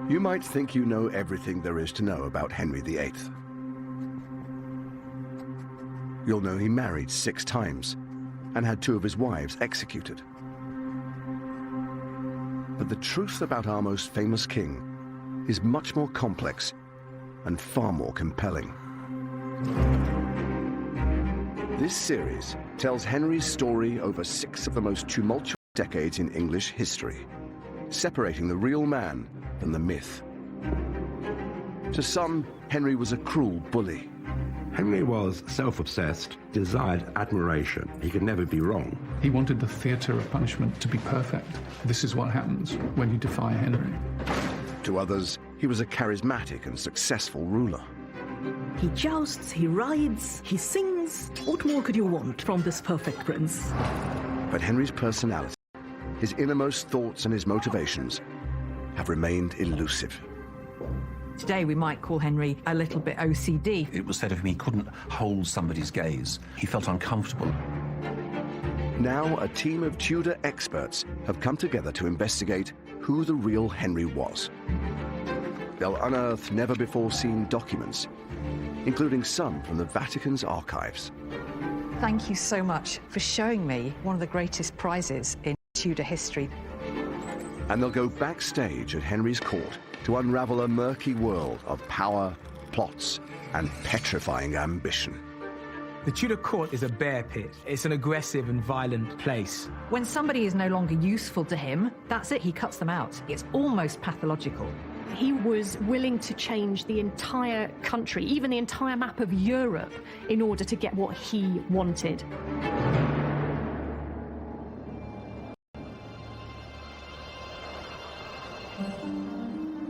You might think you know everything there is to know about Henry VIII. You'll know he married 6 times and had 2 of his wives executed. But the truth about our most famous king is much more complex and far more compelling. This series tells Henry's story over 6 of the most tumultuous decades in English history, separating the real man from the myth. To some, Henry was a cruel bully. Henry was self-obsessed, desired admiration. He could never be wrong. He wanted the theatre of punishment to be perfect. This is what happens when you defy Henry. To others, he was a charismatic and successful ruler. He jousts, he rides, he sings. What more could you want from this perfect prince? But Henry's personality, his innermost thoughts and his motivations have remained elusive. Today we might call Henry a little bit OCD. It was said of him he couldn't hold somebody's gaze. He felt uncomfortable. Now a team of Tudor experts have come together to investigate who the real Henry was. They'll unearth never-before-seen documents, including some from the Vatican's archives. Thank you so much for showing me one of the greatest prizes in Tudor history. And they'll go backstage at Henry's court to unravel a murky world of power, plots, and petrifying ambition. The Tudor court is a bear pit. It's an aggressive and violent place. When somebody is no longer useful to him, that's it, he cuts them out. It's almost pathological. He was willing to change the entire country, even the entire map of Europe, in order to get what he wanted.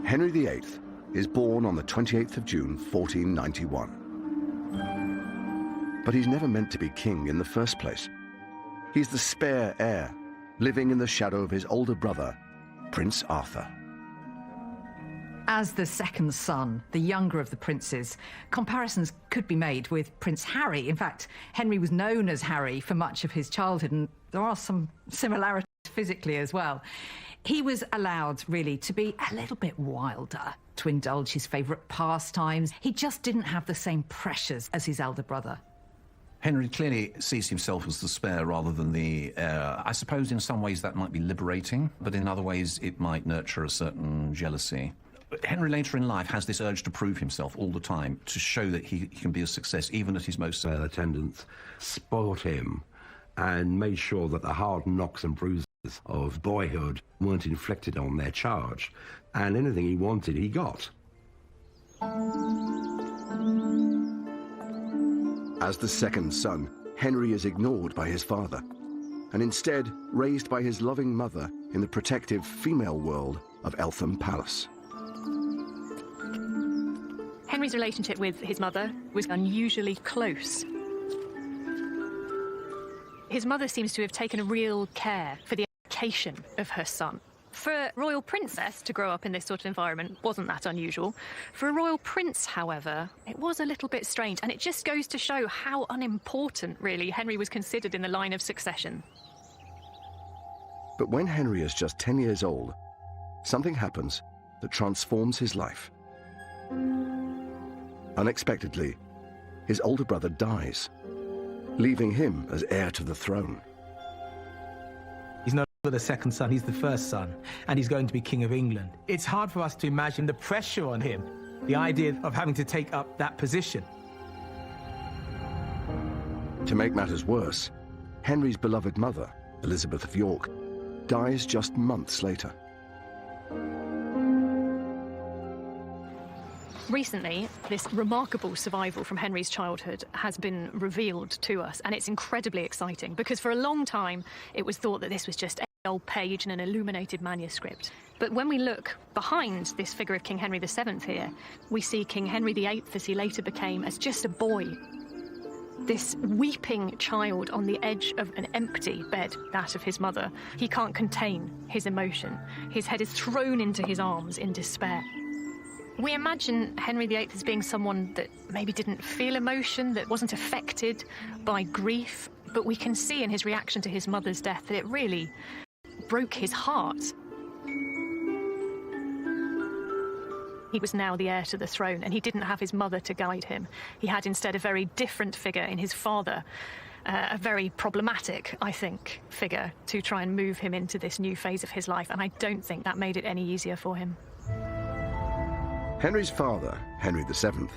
Henry VIII is born on the 28th of June, 1491. But he's never meant to be king in the first place. He's the spare heir, living in the shadow of his older brother, Prince Arthur. As the second son, the younger of the princes, comparisons could be made with Prince Harry. In fact, Henry was known as Harry for much of his childhood, and there are some similarities physically as well. He was allowed, really, to be a little bit wilder, to indulge his favourite pastimes. He just didn't have the same pressures as his elder brother. Henry clearly sees himself as the spare rather than the heir. I suppose in some ways that might be liberating, but in other ways it might nurture a certain jealousy. Henry later in life has this urge to prove himself all the time, to show that he can be a success even at his most... Attendants spoiled him and made sure that the hard knocks and bruises of boyhood weren't inflicted on their charge, and anything he wanted, he got. As the second son, Henry is ignored by his father, and instead raised by his loving mother in the protective female world of Eltham Palace. Henry's relationship with his mother was unusually close. His mother seems to have taken a real care for the education of her son. For a royal princess to grow up in this sort of environment wasn't that unusual. For a royal prince, however, it was a little bit strange, and it just goes to show how unimportant, really, Henry was considered in the line of succession. But when Henry is just 10 years old, something happens that transforms his life. Unexpectedly, his older brother dies, leaving him as heir to the throne. He's no longer the second son, he's the first son, and he's going to be King of England. It's hard for us to imagine the pressure on him, the idea of having to take up that position. To make matters worse, Henry's beloved mother, Elizabeth of York, dies just months later. Recently, this remarkable survival from Henry's childhood has been revealed to us, and it's incredibly exciting because for a long time it was thought that this was just an old page in an illuminated manuscript. But when we look behind this figure of King Henry VII here, we see King Henry VIII, as he later became, as just a boy. This weeping child on the edge of an empty bed, that of his mother. He can't contain his emotion. His head is thrown into his arms in despair. We imagine Henry VIII as being someone that maybe didn't feel emotion, that wasn't affected by grief, but we can see in his reaction to his mother's death that it really broke his heart. He was now the heir to the throne, and he didn't have his mother to guide him. He had instead a very different figure in his father, a very problematic, I think, figure to try and move him into this new phase of his life, and I don't think that made it any easier for him. Henry's father, Henry VII,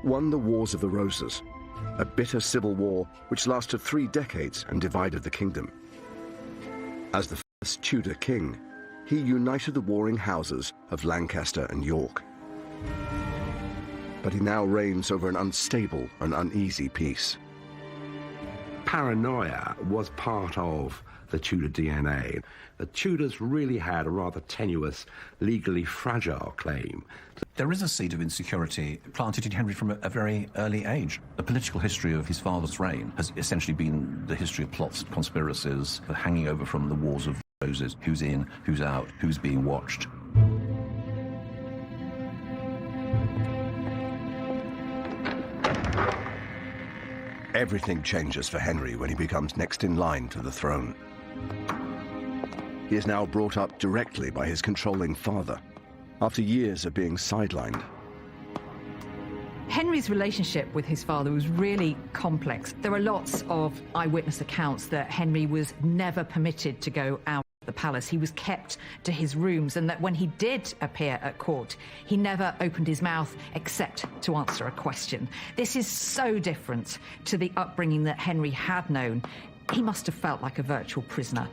won the Wars of the Roses, a bitter civil war which lasted 3 decades and divided the kingdom. As the first Tudor king, he united the warring houses of Lancaster and York. But he now reigns over an unstable and uneasy peace. Paranoia was part of the Tudor DNA. The Tudors really had a rather tenuous, legally fragile claim. There is a seed of insecurity planted in Henry from a very early age. The political history of his father's reign has essentially been the history of plots, conspiracies, hanging over from the Wars of Roses. Who's in, who's out, who's being watched. Everything changes for Henry when he becomes next in line to the throne. He is now brought up directly by his controlling father, after years of being sidelined. Henry's relationship with his father was really complex. There are lots of eyewitness accounts that Henry was never permitted to go out of the palace. He was kept to his rooms, and that when he did appear at court, he never opened his mouth except to answer a question. This is so different to the upbringing that Henry had known. He must have felt like a virtual prisoner.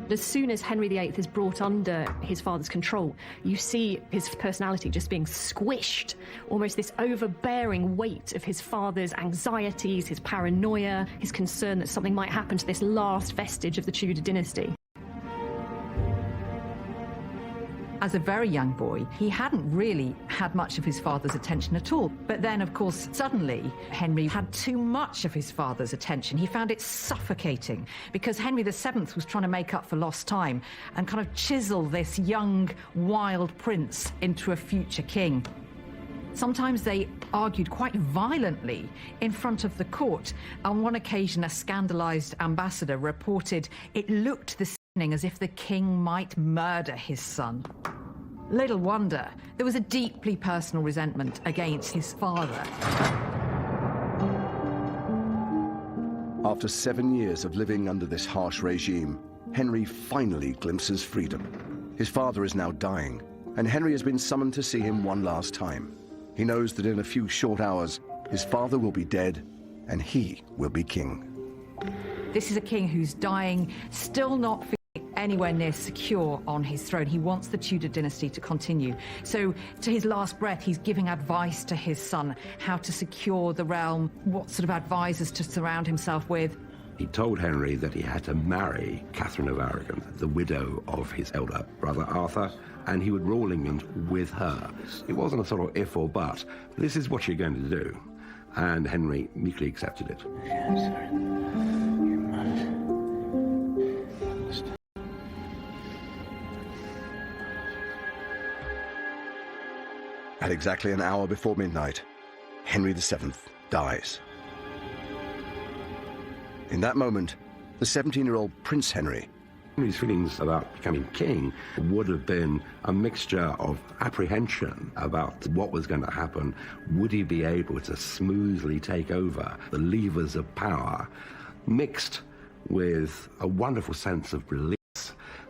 As soon as Henry VIII is brought under his father's control, you see his personality just being squished, almost this overbearing weight of his father's anxieties, his paranoia, his concern that something might happen to this last vestige of the Tudor dynasty. As a very young boy, he hadn't really had much of his father's attention at all. But then, of course, suddenly, Henry had too much of his father's attention. He found it suffocating because Henry VII was trying to make up for lost time and kind of chisel this young, wild prince into a future king. Sometimes they argued quite violently in front of the court. On one occasion, a scandalised ambassador reported it looked this evening as if the king might murder his son. Little wonder, there was a deeply personal resentment against his father. After 7 years of living under this harsh regime, Henry finally glimpses freedom. His father is now dying, and Henry has been summoned to see him one last time. He knows that in a few short hours, his father will be dead, and he will be king. This is a king who's dying, still not feeling anywhere near secure on his throne. He wants the Tudor dynasty to continue. So, to his last breath, he's giving advice to his son, how to secure the realm, what sort of advisors to surround himself with. He told Henry that he had to marry Catherine of Aragon, the widow of his elder brother Arthur, and he would rule England with her. It wasn't a sort of if or but. This is what you're going to do. And Henry meekly accepted it. At exactly an hour before midnight, Henry VII dies. In that moment, the 17-year-old Prince Henry. Henry's feelings about becoming king would have been a mixture of apprehension about what was going to happen. Would he be able to smoothly take over the levers of power, mixed with a wonderful sense of relief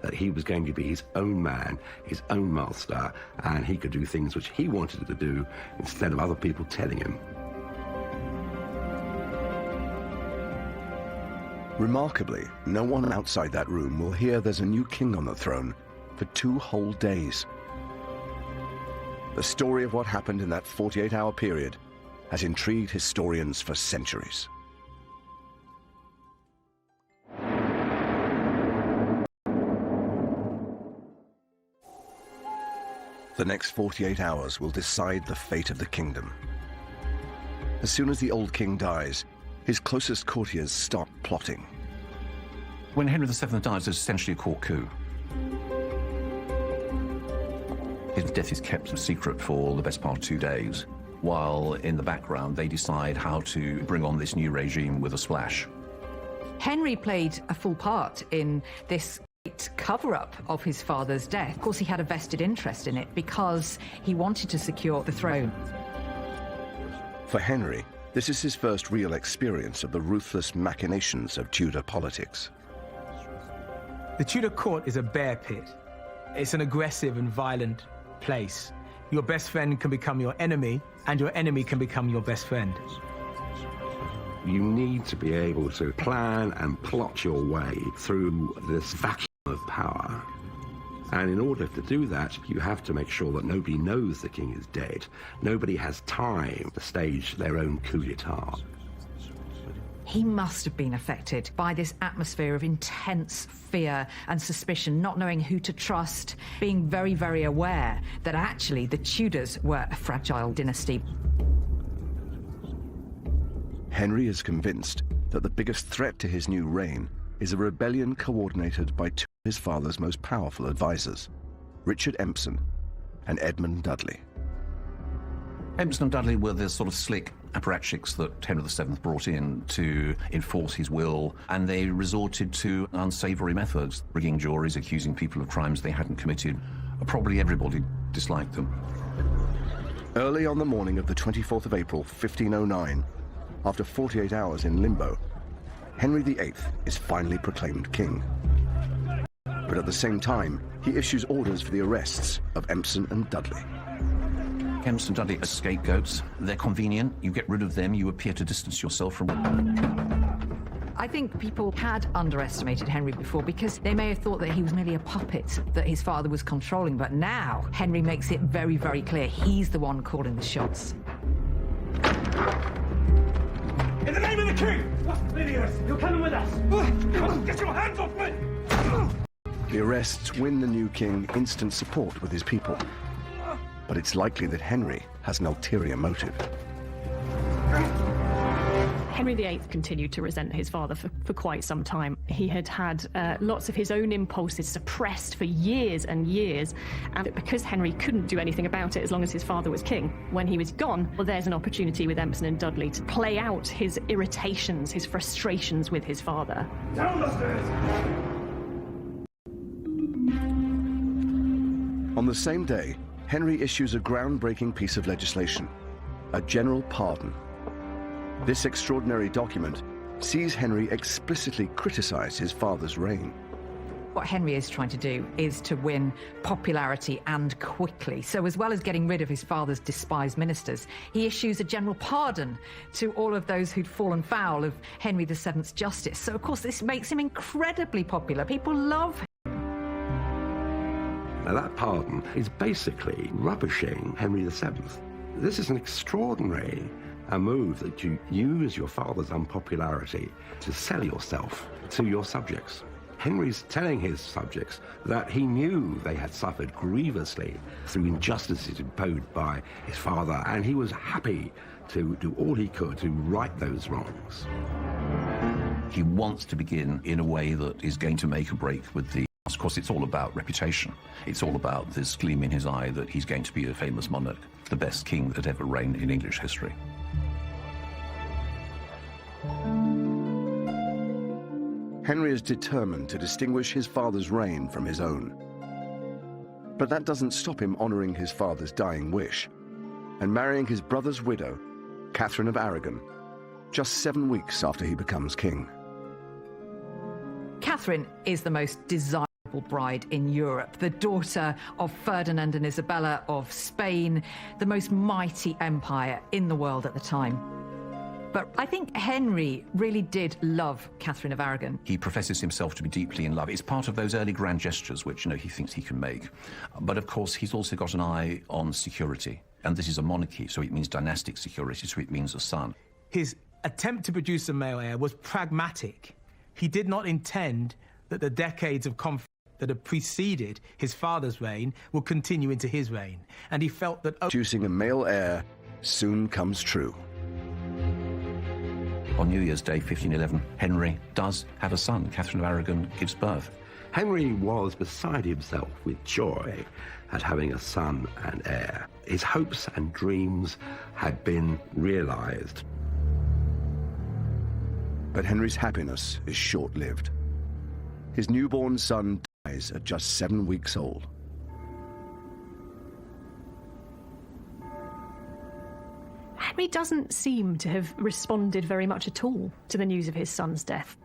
that he was going to be his own man, his own master, and he could do things which he wanted to do instead of other people telling him. Remarkably, no one outside that room will hear there's a new king on the throne for 2 whole days. The story of what happened in that 48-hour period has intrigued historians for centuries. The next 48 hours will decide the fate of the kingdom. As soon as the old king dies, his closest courtiers start plotting. When Henry VII dies, there's essentially a court coup. His death is kept a secret for the best part of 2 days, while in the background they decide how to bring on this new regime with a splash. Henry played a full part in this complete cover-up of his father's death. Of course, he had a vested interest in it because he wanted to secure the throne. For Henry, this is his first real experience of the ruthless machinations of Tudor politics. The Tudor court is a bear pit. It's an aggressive and violent place. Your best friend can become your enemy, and your enemy can become your best friend. You need to be able to plan and plot your way through this vacuum of power. And in order to do that, you have to make sure that nobody knows the king is dead. Nobody has time to stage their own coup d'etat. He must have been affected by this atmosphere of intense fear and suspicion, not knowing who to trust, being very, very aware that actually the Tudors were a fragile dynasty. Henry is convinced that the biggest threat to his new reign is a rebellion coordinated by two of his father's most powerful advisors, Richard Empson and Edmund Dudley. Empson and Dudley were the sort of slick apparatchiks that Henry VII brought in to enforce his will, and they resorted to unsavoury methods, rigging juries, accusing people of crimes they hadn't committed. Probably everybody disliked them. Early on the morning of the 24th of April, 1509, after 48 hours in limbo, Henry VIII is finally proclaimed king. But at the same time, he issues orders for the arrests of Empson and Dudley. Empson and Dudley are scapegoats. They're convenient. You get rid of them, you appear to distance yourself from... I think people had underestimated Henry before because they may have thought that he was merely a puppet that his father was controlling, but now Henry makes it very, very clear he's the one calling the shots. In the name of the king! Idiots! You're coming with us! Get your hands off me! The arrests win the new king instant support with his people. But it's likely that Henry has an ulterior motive. Henry VIII continued to resent his father for quite some time. He had had lots of his own impulses suppressed for years and years, and because Henry couldn't do anything about it as long as his father was king, when he was gone, well, there's an opportunity with Empson and Dudley to play out his irritations, his frustrations with his father. Down the stairs! On the same day, Henry issues a groundbreaking piece of legislation, a general pardon. This extraordinary document sees Henry explicitly criticize his father's reign. What Henry is trying to do is to win popularity and quickly. So as well as getting rid of his father's despised ministers, he issues a general pardon to all of those who'd fallen foul of Henry VII's justice. So of course this makes him incredibly popular. People love him. Now that pardon is basically rubbishing Henry VII. This is an extraordinary move that you use your father's unpopularity to sell yourself to your subjects. Henry's telling his subjects that he knew they had suffered grievously through injustices imposed by his father, and he was happy to do all he could to right those wrongs. He wants to begin in a way that is going to make a break with the... Of course, it's all about reputation. It's all about this gleam in his eye that he's going to be a famous monarch, the best king that ever reigned in English history. Henry is determined to distinguish his father's reign from his own. But that doesn't stop him honoring his father's dying wish and marrying his brother's widow, Catherine of Aragon, just 7 weeks after he becomes king. Catherine is the most desirable bride in Europe, the daughter of Ferdinand and Isabella of Spain, the most mighty empire in the world at the time. But I think Henry really did love Catherine of Aragon. He professes himself to be deeply in love. It's part of those early grand gestures which, he thinks he can make. But of course, he's also got an eye on security. And this is a monarchy, so it means dynastic security, so it means a son. His attempt to produce a male heir was pragmatic. He did not intend that the decades of conflict that had preceded his father's reign would continue into his reign. And he felt that... Producing a male heir soon comes true. On New Year's Day, 1511, Henry does have a son. Catherine of Aragon gives birth. Henry was beside himself with joy at having a son and heir. His hopes and dreams had been realized. But Henry's happiness is short-lived. His newborn son dies dies at just 7 weeks old. Henry doesn't seem to have responded very much at all to the news of his son's death.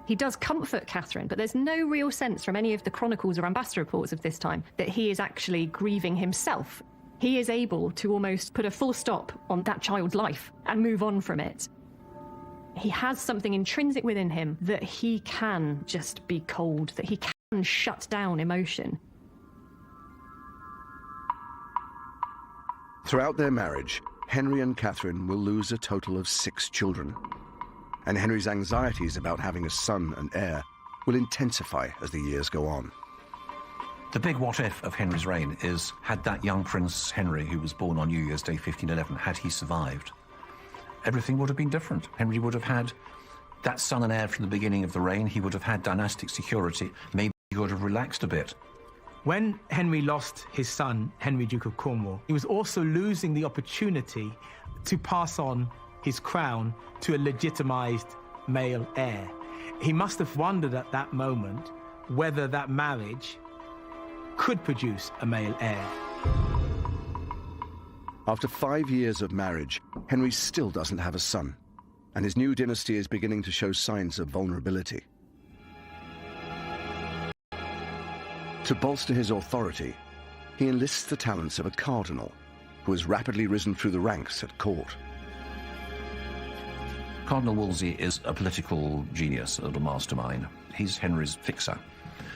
He does comfort Catherine, but there's no real sense from any of the chronicles or ambassador reports of this time that he is actually grieving himself. He is able to almost put a full stop on that child's life and move on from it. He has something intrinsic within him that he can just be cold, that he can shut down emotion. Throughout their marriage, Henry and Catherine will lose a total of 6 children. And Henry's anxieties about having a son and heir will intensify as the years go on. The big what-if of Henry's reign is, had that young Prince Henry, who was born on New Year's Day 1511, had he survived, everything would have been different. Henry would have had that son and heir from the beginning of the reign. He would have had dynastic security. Maybe he would have relaxed a bit. When Henry lost his son, Henry, Duke of Cornwall, he was also losing the opportunity to pass on his crown to a legitimised male heir. He must have wondered at that moment whether that marriage could produce a male heir. After 5 years of marriage, Henry still doesn't have a son, and his new dynasty is beginning to show signs of vulnerability. To bolster his authority, he enlists the talents of a cardinal who has rapidly risen through the ranks at court. Cardinal Wolsey is a political genius and a mastermind. He's Henry's fixer.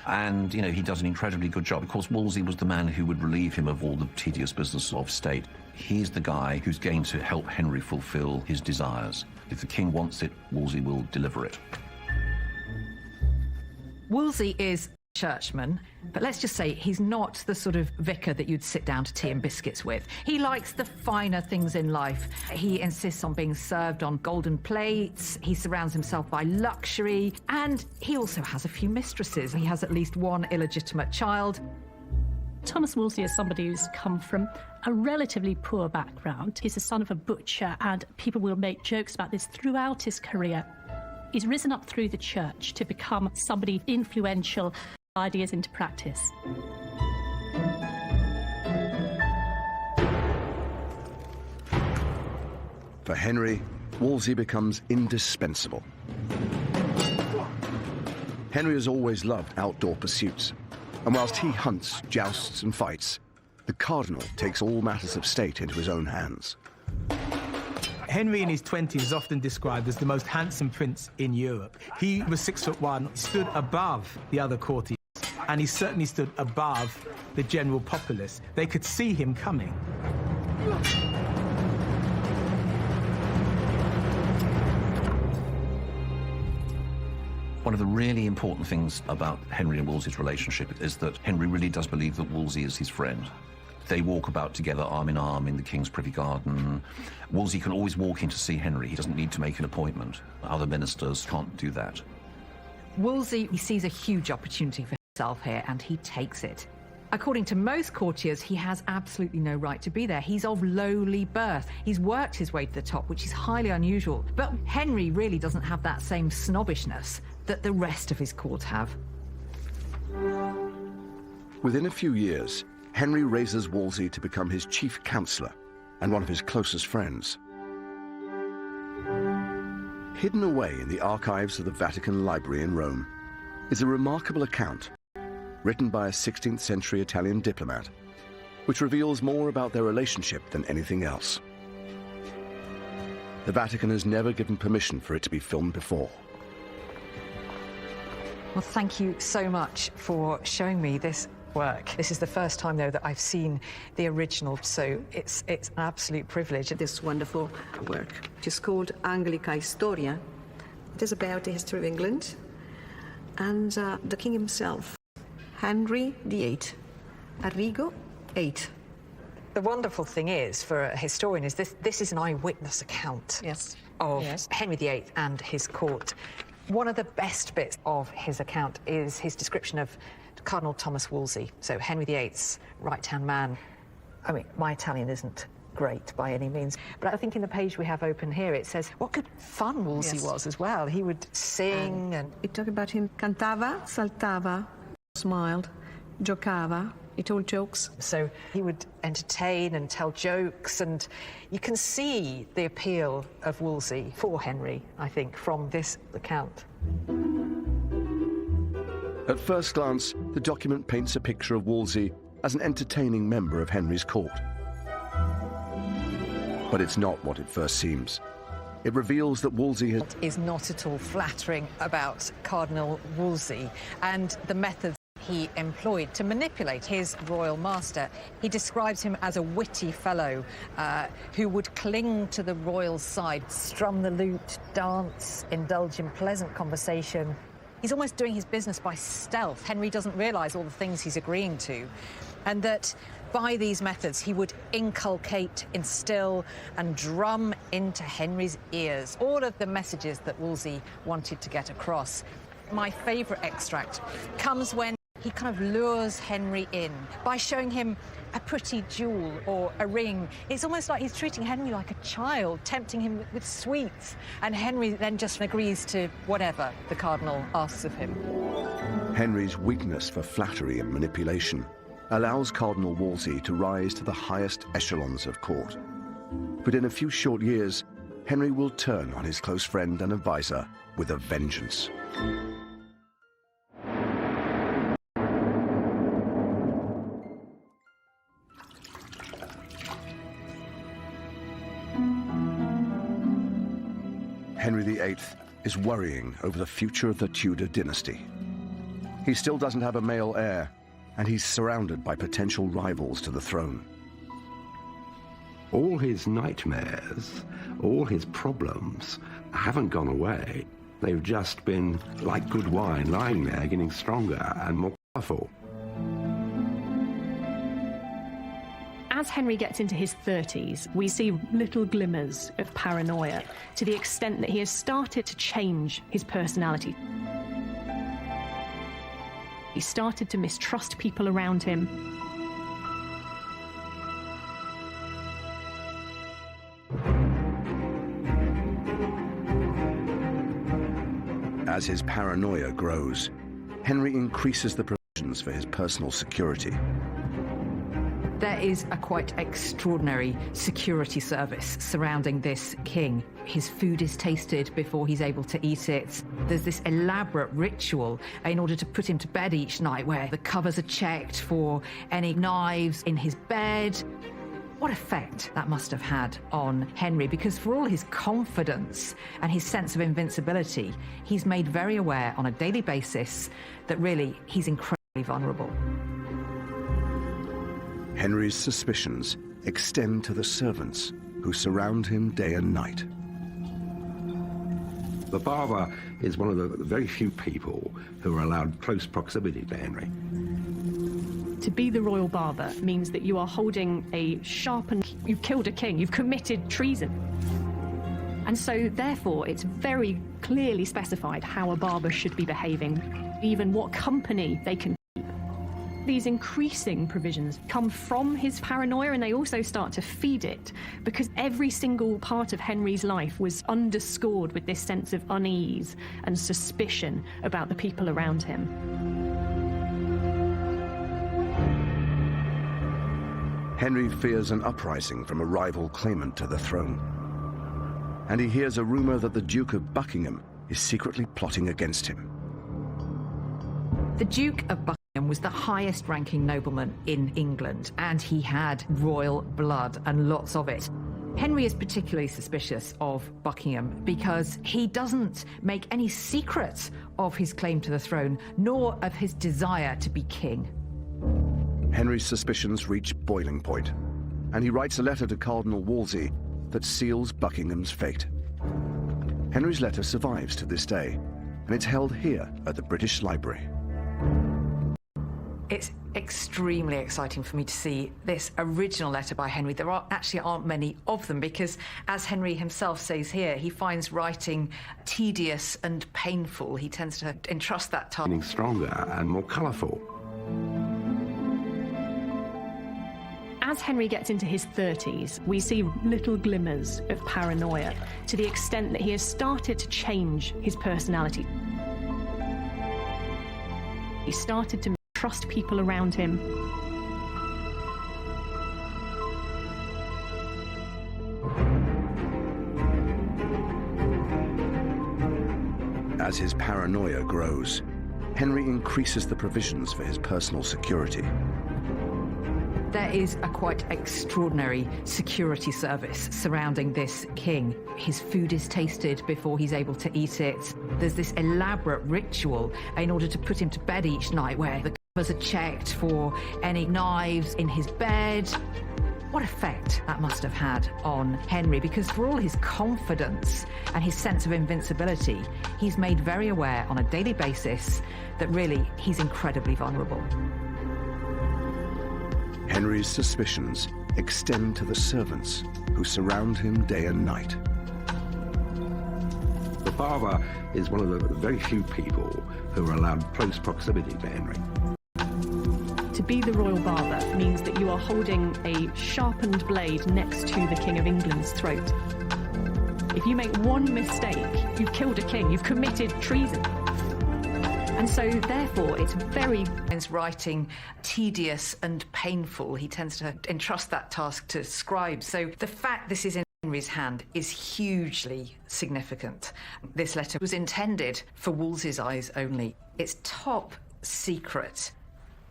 And, he does an incredibly good job. Of course, Wolsey was the man who would relieve him of all the tedious business of state. He's the guy who's going to help Henry fulfill his desires. If the king wants it, Wolsey will deliver it. Wolsey is churchman, but let's just say he's not the sort of vicar that you'd sit down to tea and biscuits with. He likes the finer things in life. He insists on being served on golden plates. He surrounds himself by luxury, and he also has a few mistresses. He has at least one illegitimate child. Thomas Wolsey is somebody who's come from a relatively poor background. He's the son of a butcher, and people will make jokes about this throughout his career. He's risen up through the church to become somebody influential, ideas into practice. For Henry, Wolsey becomes indispensable. Henry has always loved outdoor pursuits, and whilst he hunts, jousts and fights, the cardinal takes all matters of state into his own hands. Henry in his 20s is often described as the most handsome prince in Europe. He was 6'1", stood above the other courtiers, and he certainly stood above the general populace. They could see him coming. One of the really important things about Henry and Wolsey's relationship is that Henry really does believe that Wolsey is his friend. They walk about together arm in arm in the King's privy garden. Wolsey can always walk in to see Henry. He doesn't need to make an appointment. Other ministers can't do that. Wolsey, he sees a huge opportunity for himself here, and he takes it. According to most courtiers, he has absolutely no right to be there. He's of lowly birth. He's worked his way to the top, which is highly unusual. But Henry really doesn't have that same snobbishness that the rest of his court have. Within a few years, Henry raises Wolsey to become his chief counsellor and one of his closest friends. Hidden away in the archives of the Vatican Library in Rome is a remarkable account written by a 16th century Italian diplomat, which reveals more about their relationship than anything else. The Vatican has never given permission for it to be filmed before. Well, thank you so much for showing me this work. This is the first time, though, that I've seen the original, so it's an absolute privilege. This wonderful work, which is called Anglica Historia. It is about the history of England and the king himself, Henry VIII, Arrigo VIII. The wonderful thing is, for a historian, is this is an eyewitness account of Henry VIII and his court. One of the best bits of his account is his description of Cardinal Thomas Wolsey, so Henry VIII's right-hand man. I mean, my Italian isn't great by any means, but I think in the page we have open here it says what good fun Wolsey was as well. He would sing and... We talk about him, cantava, saltava. smiled, giocava, he told jokes. So he would entertain and tell jokes, and you can see the appeal of Wolsey for Henry, I think, from this account. At first glance, the document paints a picture of Wolsey as an entertaining member of Henry's court. But it's not what it first seems. It reveals that Wolsey is not at all flattering about Cardinal Wolsey and the methods he employed to manipulate his royal master. He describes him as a witty fellow who would cling to the royal side, strum the lute, dance, indulge in pleasant conversation. He's almost doing his business by stealth. Henry doesn't realise all the things he's agreeing to, and that by these methods he would inculcate, instill and drum into Henry's ears all of the messages that Wolsey wanted to get across. My favourite extract comes when he kind of lures Henry in by showing him a pretty jewel or a ring. It's almost like he's treating Henry like a child, tempting him with sweets, and Henry then just agrees to whatever the Cardinal asks of him. Henry's weakness for flattery and manipulation allows Cardinal Wolsey to rise to the highest echelons of court. But in a few short years, Henry will turn on his close friend and advisor with a vengeance. Henry VIII is worrying over the future of the Tudor dynasty. He still doesn't have a male heir, and he's surrounded by potential rivals to the throne. All his nightmares, all his problems haven't gone away. They've just been like good wine, lying there, getting stronger and more powerful. As Henry gets into his 30s, we see little glimmers of paranoia to the extent that he has started to change his personality. He started to mistrust people around him. As his paranoia grows, Henry increases the provisions for his personal security. There is a quite extraordinary security service surrounding this king. His food is tasted before he's able to eat it. There's this elaborate ritual in order to put him to bed each night where the covers are checked for any knives in his bed. What effect that must have had on Henry, because for all his confidence and his sense of invincibility, he's made very aware on a daily basis that really he's incredibly vulnerable. Henry's suspicions extend to the servants who surround him day and night. The barber is one of the very few people who are allowed close proximity to Henry. To be the royal barber means that you are holding a sharpened... You've killed a king, you've committed treason. And so, therefore, it's very clearly specified how a barber should be behaving, even what company they can keep. These increasing provisions come from his paranoia, and they also start to feed it, because every single part of Henry's life was underscored with this sense of unease and suspicion about the people around him. Henry fears an uprising from a rival claimant to the throne. And he hears a rumor that the Duke of Buckingham is secretly plotting against him. The Duke of Buckingham was the highest ranking nobleman in England, and he had royal blood and lots of it. Henry is particularly suspicious of Buckingham because he doesn't make any secret of his claim to the throne, nor of his desire to be king. Henry's suspicions reach boiling point, and he writes a letter to Cardinal Wolsey that seals Buckingham's fate. Henry's letter survives to this day, and it's held here at the British Library. It's extremely exciting for me to see this original letter by Henry. There actually aren't many of them because, as Henry himself says here, he finds writing tedious and painful. He tends to entrust that task. Getting stronger and more colourful. As Henry gets into his 30s, we see little glimmers of paranoia to the extent that he has started to change his personality. He started to trust people around him. As his paranoia grows, Henry increases the provisions for his personal security. There is a quite extraordinary security service surrounding this king. His food is tasted before he's able to eat it. There's this elaborate ritual in order to put him to bed each night where the covers are checked for any knives in his bed. What effect that must have had on Henry, because for all his confidence and his sense of invincibility, he's made very aware on a daily basis that really he's incredibly vulnerable. Henry's suspicions extend to the servants who surround him day and night. The father is one of the very few people who are allowed close proximity to Henry. To be the royal barber means that you are holding a sharpened blade next to the King of England's throat. If you make one mistake, you've killed a king, you've committed treason. And so, therefore, it's very... His writing tedious and painful. He tends to entrust that task to scribes. So the fact this is in Henry's hand is hugely significant. This letter was intended for Wolsey's eyes only. It's top secret.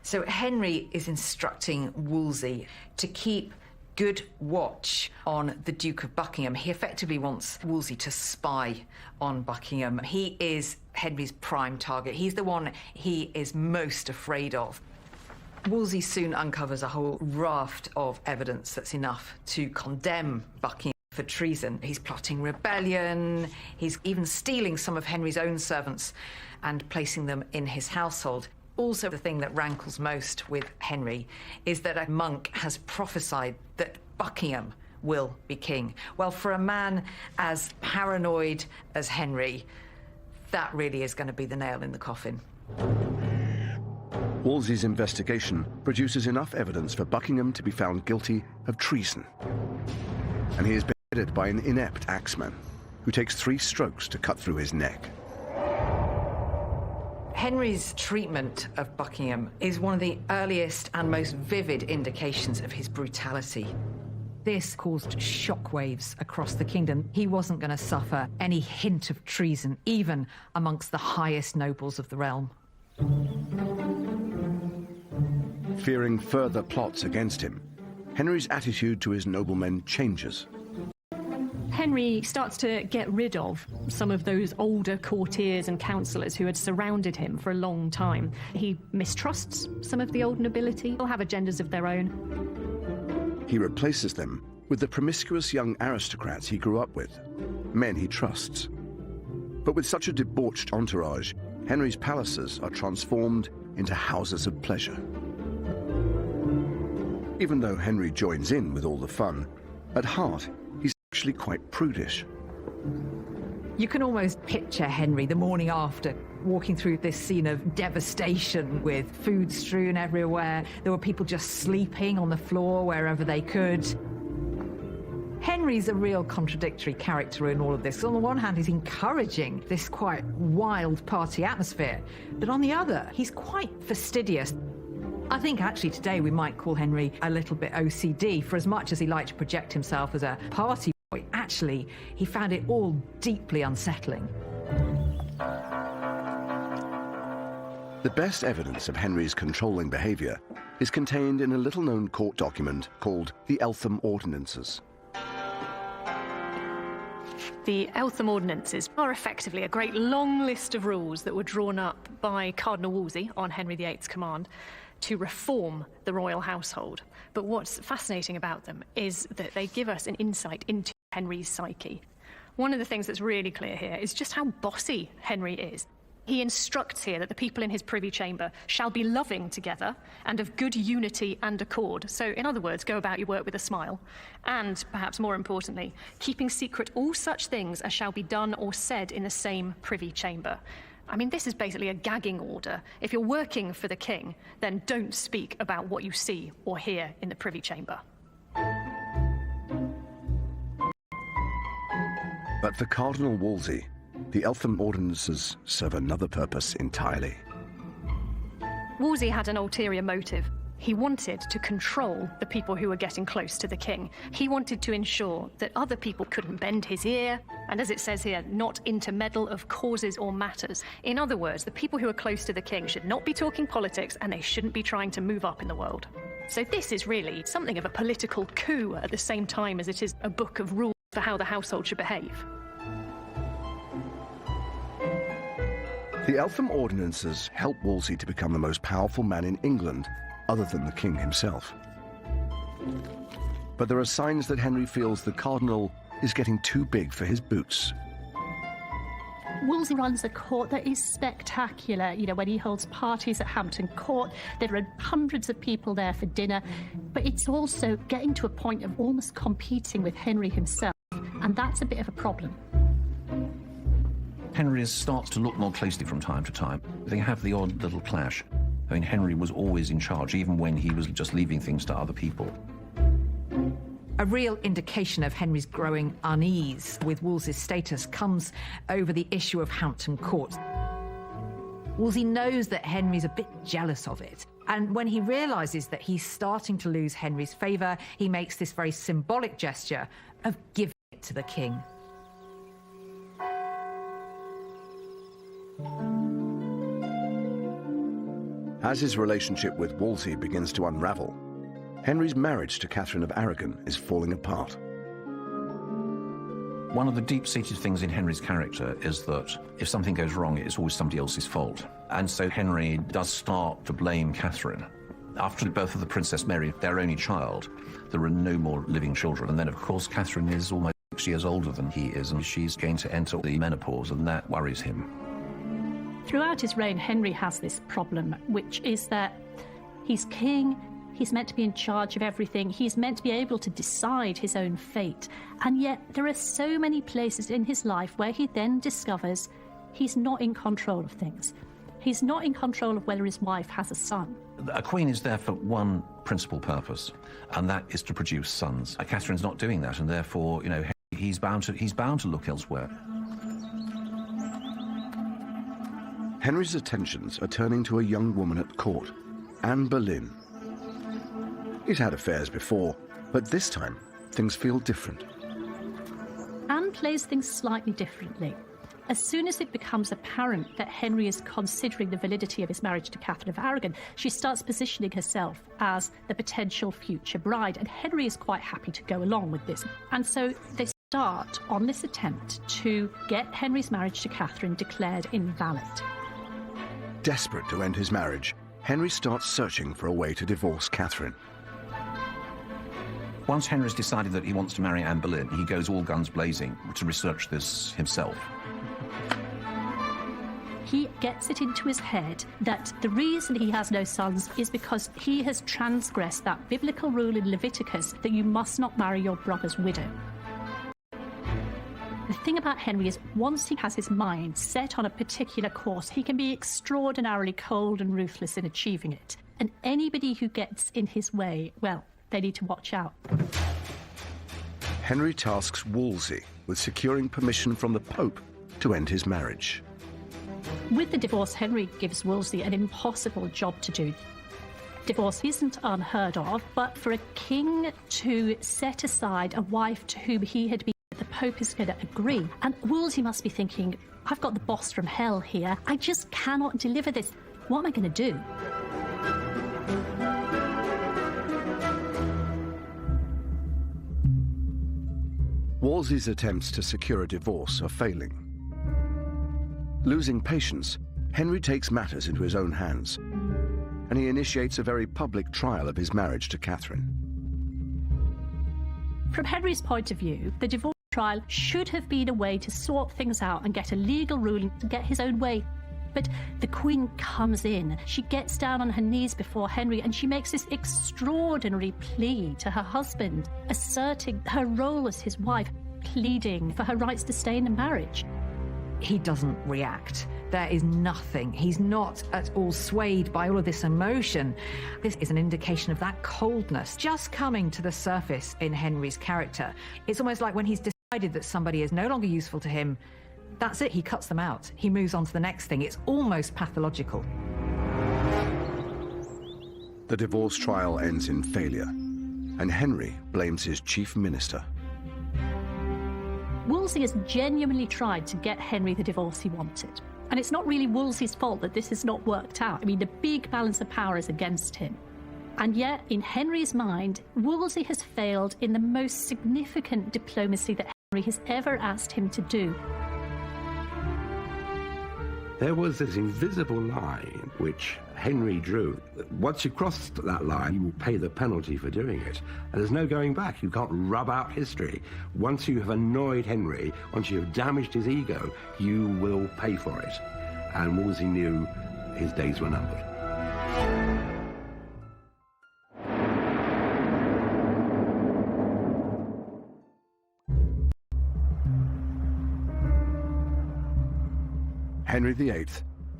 So Henry is instructing Wolsey to keep good watch on the Duke of Buckingham. He effectively wants Wolsey to spy on Buckingham. He is Henry's prime target. He's the one he is most afraid of. Wolsey soon uncovers a whole raft of evidence that's enough to condemn Buckingham for treason. He's plotting rebellion. He's even stealing some of Henry's own servants and placing them in his household. Also, the thing that rankles most with Henry is that a monk has prophesied that Buckingham will be king. Well, for a man as paranoid as Henry, that really is going to be the nail in the coffin. Wolsey's investigation produces enough evidence for Buckingham to be found guilty of treason. And he is beheaded by an inept axeman who takes 3 strokes to cut through his neck. Henry's treatment of Buckingham is one of the earliest and most vivid indications of his brutality. This caused shockwaves across the kingdom. He wasn't going to suffer any hint of treason, even amongst the highest nobles of the realm. Fearing further plots against him, Henry's attitude to his noblemen changes. Henry starts to get rid of some of those older courtiers and councillors who had surrounded him for a long time. He mistrusts some of the old nobility. They'll have agendas of their own. He replaces them with the promiscuous young aristocrats he grew up with, men he trusts. But with such a debauched entourage, Henry's palaces are transformed into houses of pleasure. Even though Henry joins in with all the fun, at heart, he's actually quite prudish. You can almost picture Henry the morning after, walking through this scene of devastation with food strewn everywhere. There were people just sleeping on the floor wherever they could. Henry's a real contradictory character in all of this. On the one hand, he's encouraging this quite wild party atmosphere, but on the other, he's quite fastidious. I think actually today we might call Henry a little bit OCD. For as much as he liked to project himself as a party boy, actually, he found it all deeply unsettling. The best evidence of Henry's controlling behaviour is contained in a little-known court document called the Eltham Ordinances. The Eltham Ordinances are effectively a great long list of rules that were drawn up by Cardinal Wolsey on Henry VIII's command to reform the royal household. But what's fascinating about them is that they give us an insight into Henry's psyche. One of the things that's really clear here is just how bossy Henry is. He instructs here that the people in his privy chamber shall be loving together and of good unity and accord. So, in other words, go about your work with a smile. And, perhaps more importantly, keeping secret all such things as shall be done or said in the same privy chamber. I mean, this is basically a gagging order. If you're working for the king, then don't speak about what you see or hear in the privy chamber. But for Cardinal Wolsey, the Eltham Ordinances serve another purpose entirely. Wolsey had an ulterior motive. He wanted to control the people who were getting close to the king. He wanted to ensure that other people couldn't bend his ear, and as it says here, not intermeddle of causes or matters. In other words, the people who are close to the king should not be talking politics, and they shouldn't be trying to move up in the world. So this is really something of a political coup at the same time as it is a book of rules for how the household should behave. The Eltham Ordinances helped Wolsey to become the most powerful man in England, other than the king himself. But there are signs that Henry feels the cardinal is getting too big for his boots. Wolsey runs a court that is spectacular. You know, when he holds parties at Hampton Court, there are hundreds of people there for dinner, but it's also getting to a point of almost competing with Henry himself, and that's a bit of a problem. Henry starts to look more closely from time to time. They have the odd little clash. I mean, Henry was always in charge, even when he was just leaving things to other people. A real indication of Henry's growing unease with Wolsey's status comes over the issue of Hampton Court. Wolsey knows that Henry's a bit jealous of it, and when he realises that he's starting to lose Henry's favour, he makes this very symbolic gesture of giving it to the king. As his relationship with Wolsey begins to unravel, Henry's marriage to Catherine of Aragon is falling apart. One of the deep-seated things in Henry's character is that if something goes wrong, it's always somebody else's fault. And so Henry does start to blame Catherine. After the birth of the Princess Mary, their only child, there are no more living children. And then, of course, Catherine is almost 6 years older than he is, and she's going to enter the menopause, and that worries him. Throughout his reign, Henry has this problem, which is that he's king, he's meant to be in charge of everything, he's meant to be able to decide his own fate, and yet there are so many places in his life where he then discovers he's not in control of things. He's not in control of whether his wife has a son. A queen is there for one principal purpose, and that is to produce sons. Catherine's not doing that, and therefore, you know, he's bound to look elsewhere. Henry's attentions are turning to a young woman at court, Anne Boleyn. He's had affairs before, but this time things feel different. Anne plays things slightly differently. As soon as it becomes apparent that Henry is considering the validity of his marriage to Catherine of Aragon, she starts positioning herself as the potential future bride, and Henry is quite happy to go along with this. And so they start on this attempt to get Henry's marriage to Catherine declared invalid. Desperate to end his marriage, Henry starts searching for a way to divorce Catherine. Once Henry's decided that he wants to marry Anne Boleyn, he goes all guns blazing to research this himself. He gets it into his head that the reason he has no sons is because he has transgressed that biblical rule in Leviticus that you must not marry your brother's widow. The thing about Henry is once he has his mind set on a particular course, he can be extraordinarily cold and ruthless in achieving it. And anybody who gets in his way, well, they need to watch out. Henry tasks Wolsey with securing permission from the Pope to end his marriage. With the divorce, Henry gives Wolsey an impossible job to do. Divorce isn't unheard of, but for a king to set aside a wife to whom he had been, the Pope is going to agree. And Wolsey must be thinking, I've got the boss from hell here. I just cannot deliver this. What am I going to do? Wolsey's attempts to secure a divorce are failing. Losing patience, Henry takes matters into his own hands, and he initiates a very public trial of his marriage to Catherine. From Henry's point of view, the divorce trial should have been a way to sort things out and get a legal ruling to get his own way. But the Queen comes in, she gets down on her knees before Henry, and she makes this extraordinary plea to her husband, asserting her role as his wife, pleading for her rights to stay in the marriage. He doesn't react. There is nothing. He's not at all swayed by all of this emotion. This is an indication of that coldness just coming to the surface in Henry's character. It's almost like when he's decided that somebody is no longer useful to him, that's it, he cuts them out. He moves on to the next thing. It's almost pathological. The divorce trial ends in failure, and Henry blames his chief minister. Wolsey has genuinely tried to get Henry the divorce he wanted. And it's not really Wolsey's fault that this has not worked out. I mean, the big balance of power is against him. And yet, in Henry's mind, Wolsey has failed in the most significant diplomacy that Henry has ever asked him to do. There was this invisible line which Henry drew. Once you cross that line, you will pay the penalty for doing it. And there's no going back. You can't rub out history. Once you have annoyed Henry, once you have damaged his ego, you will pay for it. And Wolsey knew his days were numbered. Henry VIII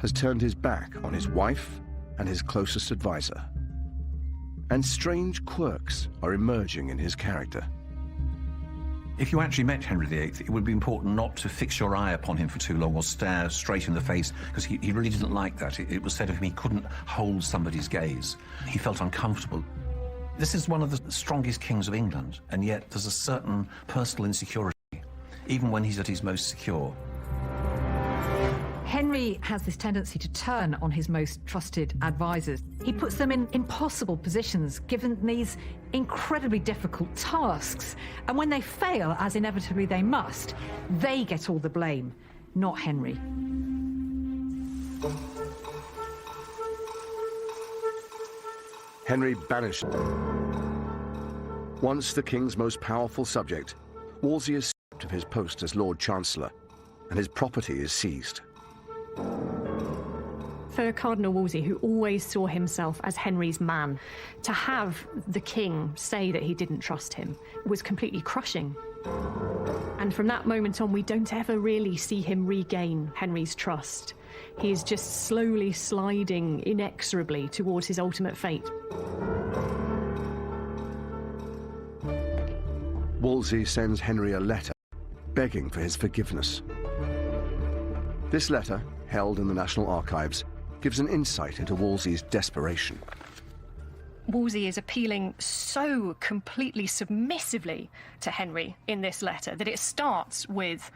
has turned his back on his wife and his closest advisor. And strange quirks are emerging in his character. If you actually met Henry VIII, it would be important not to fix your eye upon him for too long or stare straight in the face, because he really didn't like that. It was said of him he couldn't hold somebody's gaze. He felt uncomfortable. This is one of the strongest kings of England, and yet there's a certain personal insecurity, even when he's at his most secure. Henry has this tendency to turn on his most trusted advisors. He puts them in impossible positions, given these incredibly difficult tasks. And when they fail, as inevitably they must, they get all the blame, not Henry. Henry banished. Once the king's most powerful subject, Wolsey is stripped of his post as Lord Chancellor, and his property is seized. For Cardinal Wolsey, who always saw himself as Henry's man, to have the king say that he didn't trust him was completely crushing. And from that moment on, we don't ever really see him regain Henry's trust. He is just slowly sliding inexorably towards his ultimate fate. Wolsey sends Henry a letter begging for his forgiveness. This letter, held in the National Archives, gives an insight into Wolsey's desperation. Wolsey is appealing so completely submissively to Henry in this letter that it starts with,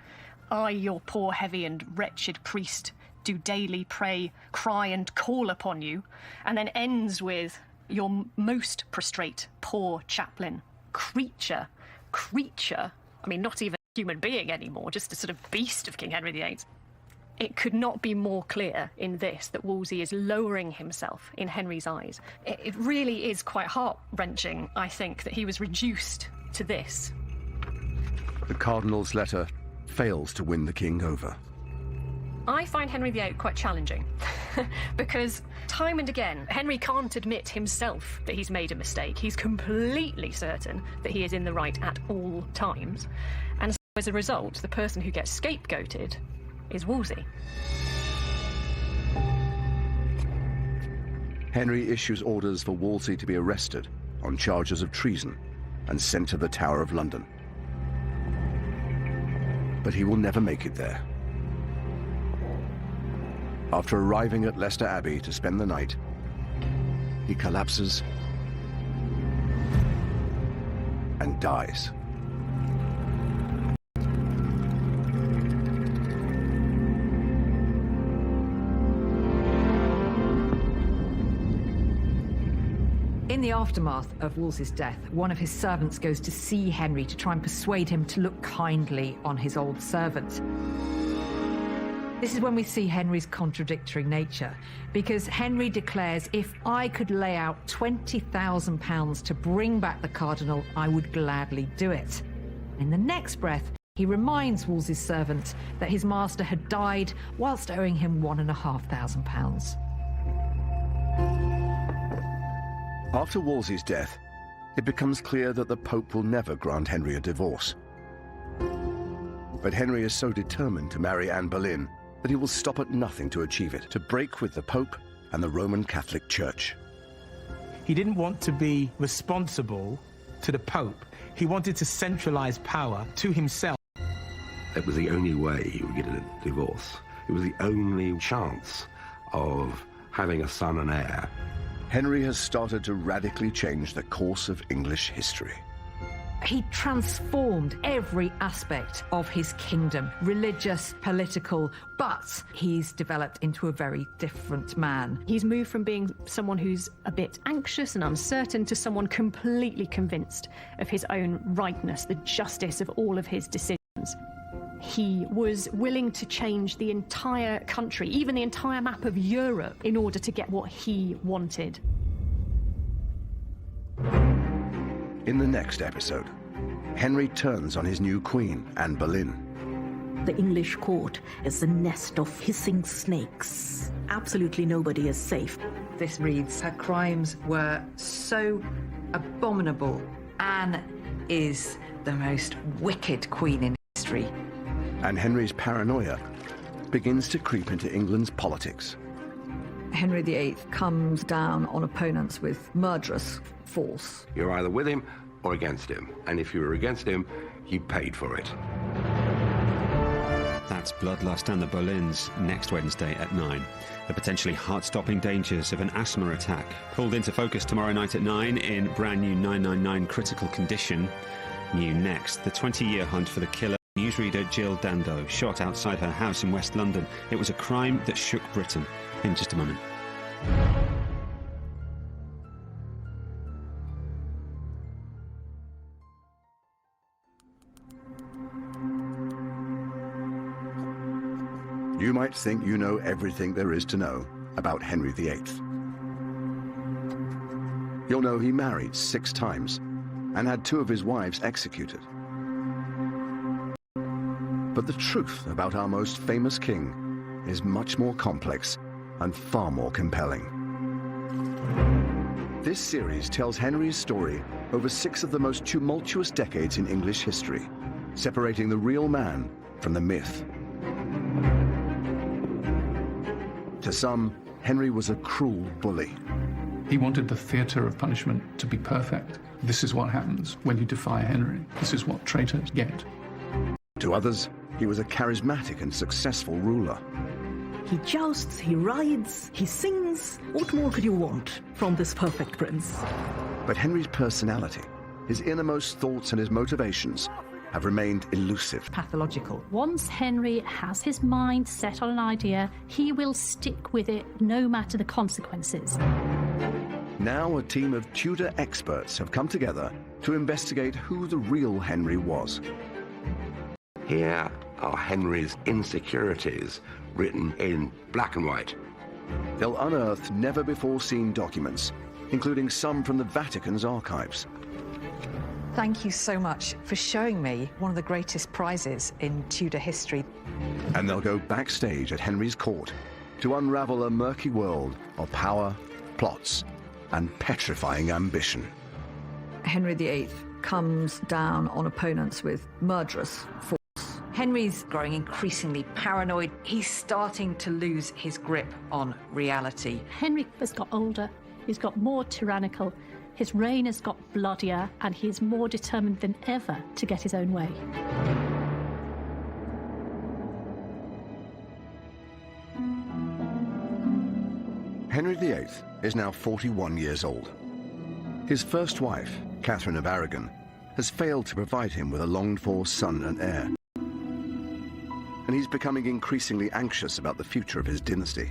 "I, your poor, heavy and wretched priest, do daily pray, cry and call upon you," and then ends with, "Your most prostrate, poor chaplain, creature, I mean, not even a human being anymore, just a sort of beast of King Henry VIII. It could not be more clear in this that Wolsey is lowering himself in Henry's eyes. It really is quite heart-wrenching, I think, that he was reduced to this. The Cardinal's letter fails to win the king over. I find Henry VIII quite challenging because time and again, Henry can't admit himself that he's made a mistake. He's completely certain that he is in the right at all times. And so as a result, the person who gets scapegoated is Wolsey. Henry issues orders for Wolsey to be arrested on charges of treason and sent to the Tower of London. But he will never make it there. After arriving at Leicester Abbey to spend the night, he collapses and dies. In the aftermath of Wolsey's death, one of his servants goes to see Henry to try and persuade him to look kindly on his old servant. This is when we see Henry's contradictory nature, because Henry declares, "If I could lay out £20,000 to bring back the cardinal, I would gladly do it." In the next breath, he reminds Wolsey's servant that his master had died whilst owing him £1,500. After Wolsey's death, it becomes clear that the Pope will never grant Henry a divorce. But Henry is so determined to marry Anne Boleyn that he will stop at nothing to achieve it, to break with the Pope and the Roman Catholic Church. He didn't want to be responsible to the Pope. He wanted to centralize power to himself. It was the only way he would get a divorce. It was the only chance of having a son and heir. Henry has started to radically change the course of English history. He transformed every aspect of his kingdom, religious, political, but he's developed into a very different man. He's moved from being someone who's a bit anxious and uncertain to someone completely convinced of his own rightness, the justice of all of his decisions. He was willing to change the entire country, even the entire map of Europe, in order to get what he wanted. In the next episode, Henry turns on his new queen, Anne Boleyn. The English court is a nest of hissing snakes. Absolutely nobody is safe. This reads, her crimes were so abominable. Anne is the most wicked queen in history. And Henry's paranoia begins to creep into England's politics. Henry VIII comes down on opponents with murderous force. You're either with him or against him. And if you were against him, you paid for it. That's Bloodlust and the Boleyns next Wednesday at 9. The potentially heart-stopping dangers of an asthma attack. Pulled into focus tomorrow night at 9 in brand new 999 Critical Condition. New next, the 20-year hunt for the killer newsreader Jill Dando, shot outside her house in West London. It was a crime that shook Britain. In just a moment. You might think you know everything there is to know about Henry VIII. You'll know he married 6 times and had 2 of his wives executed. But the truth about our most famous king is much more complex and far more compelling. This series tells Henry's story over 6 of the most tumultuous decades in English history, separating the real man from the myth. To some, Henry was a cruel bully. He wanted the theatre of punishment to be perfect. This is what happens when you defy Henry. This is what traitors get. To others, he was a charismatic and successful ruler. He jousts, he rides, he sings. What more could you want from this perfect prince? But Henry's personality, his innermost thoughts and his motivations have remained elusive. Pathological. Once Henry has his mind set on an idea, he will stick with it no matter the consequences. Now a team of Tudor experts have come together to investigate who the real Henry was. Here are Henry's insecurities, written in black and white. They'll unearth never-before-seen documents, including some from the Vatican's archives. Thank you so much for showing me one of the greatest prizes in Tudor history. And they'll go backstage at Henry's court to unravel a murky world of power, plots, and petrifying ambition. Henry VIII comes down on opponents with murderous force. Henry's growing increasingly paranoid. He's starting to lose his grip on reality. Henry has got older, he's got more tyrannical, his reign has got bloodier, and he is more determined than ever to get his own way. Henry VIII is now 41 years old. His first wife, Catherine of Aragon, has failed to provide him with a longed-for son and heir. And he's becoming increasingly anxious about the future of his dynasty.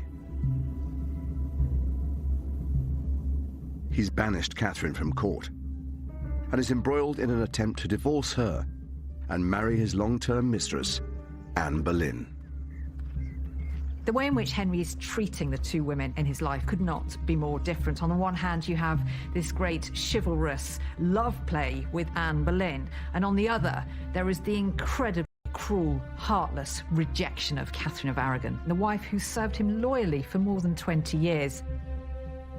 He's banished Catherine from court and is embroiled in an attempt to divorce her and marry his long-term mistress, Anne Boleyn. The way in which Henry is treating the 2 women in his life could not be more different. On the one hand, you have this great chivalrous love play with Anne Boleyn, and on the other, there is the incredibly cruel, heartless rejection of Catherine of Aragon, the wife who served him loyally for more than 20 years.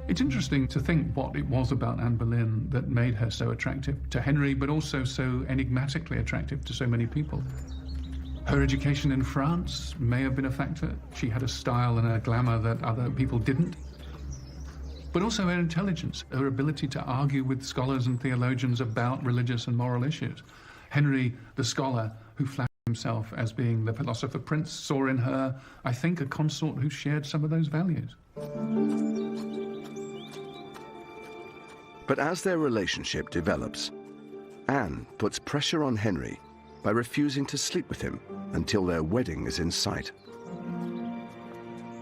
It's interesting to think what it was about Anne Boleyn that made her so attractive to Henry, but also so enigmatically attractive to so many people. Her education in France may have been a factor. She had a style and a glamour that other people didn't. But also her intelligence, her ability to argue with scholars and theologians about religious and moral issues. Henry, the scholar who flattered himself as being the philosopher prince, saw in her, I think, a consort who shared some of those values. But as their relationship develops, Anne puts pressure on Henry by refusing to sleep with him until their wedding is in sight.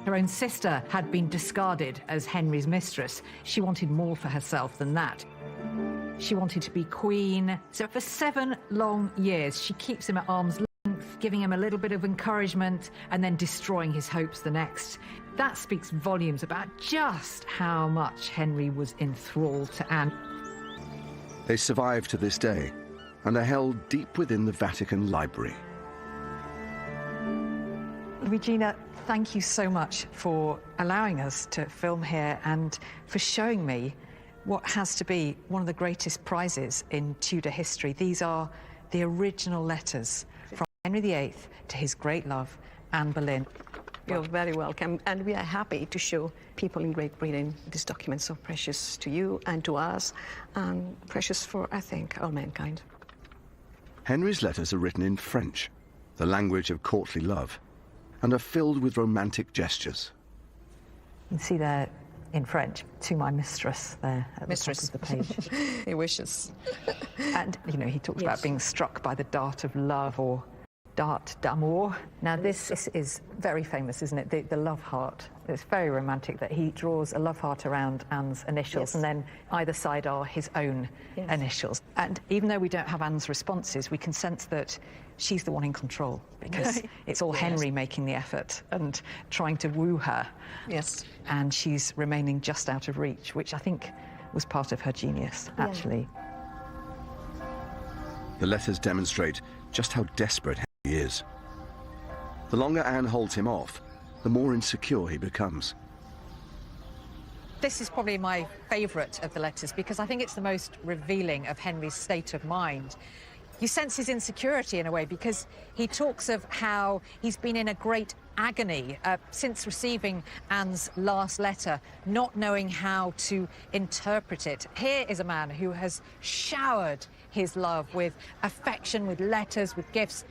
Her own sister had been discarded as Henry's mistress. She wanted more for herself than that. She wanted to be queen. So for 7 long years, she keeps him at arm's length, giving him a little bit of encouragement and then destroying his hopes the next. That speaks volumes about just how much Henry was enthralled to Anne. They survive to this day and are held deep within the Vatican Library. Regina, thank you so much for allowing us to film here and for showing me what has to be one of the greatest prizes in Tudor history. These are the original letters from Henry VIII to his great love, Anne Boleyn. You're very welcome, and we are happy to show people in Great Britain these documents so precious to you and to us, and precious for, I think, all mankind. Henry's letters are written in French, the language of courtly love, and are filled with romantic gestures. You can see there in French, to my mistress, there at the top of the page. He wishes. And, you know, he talks about being struck by the dart of love, or dart d'amour. Now, this is very famous, isn't it? The love heart. It's very romantic that he draws a love heart around Anne's initials, and then either side are his own initials. And even though we don't have Anne's responses, we can sense that she's the one in control, because it's all Henry making the effort and trying to woo her. Yes. And she's remaining just out of reach, which I think was part of her genius, actually. The letters demonstrate just how desperate Henry is. The longer Anne holds him off, the more insecure he becomes. This is probably my favourite of the letters, because I think it's the most revealing of Henry's state of mind. You sense his insecurity in a way, because he talks of how he's been in a great agony since receiving Anne's last letter, not knowing how to interpret it. Here is a man who has showered his love with affection, with letters, with gifts.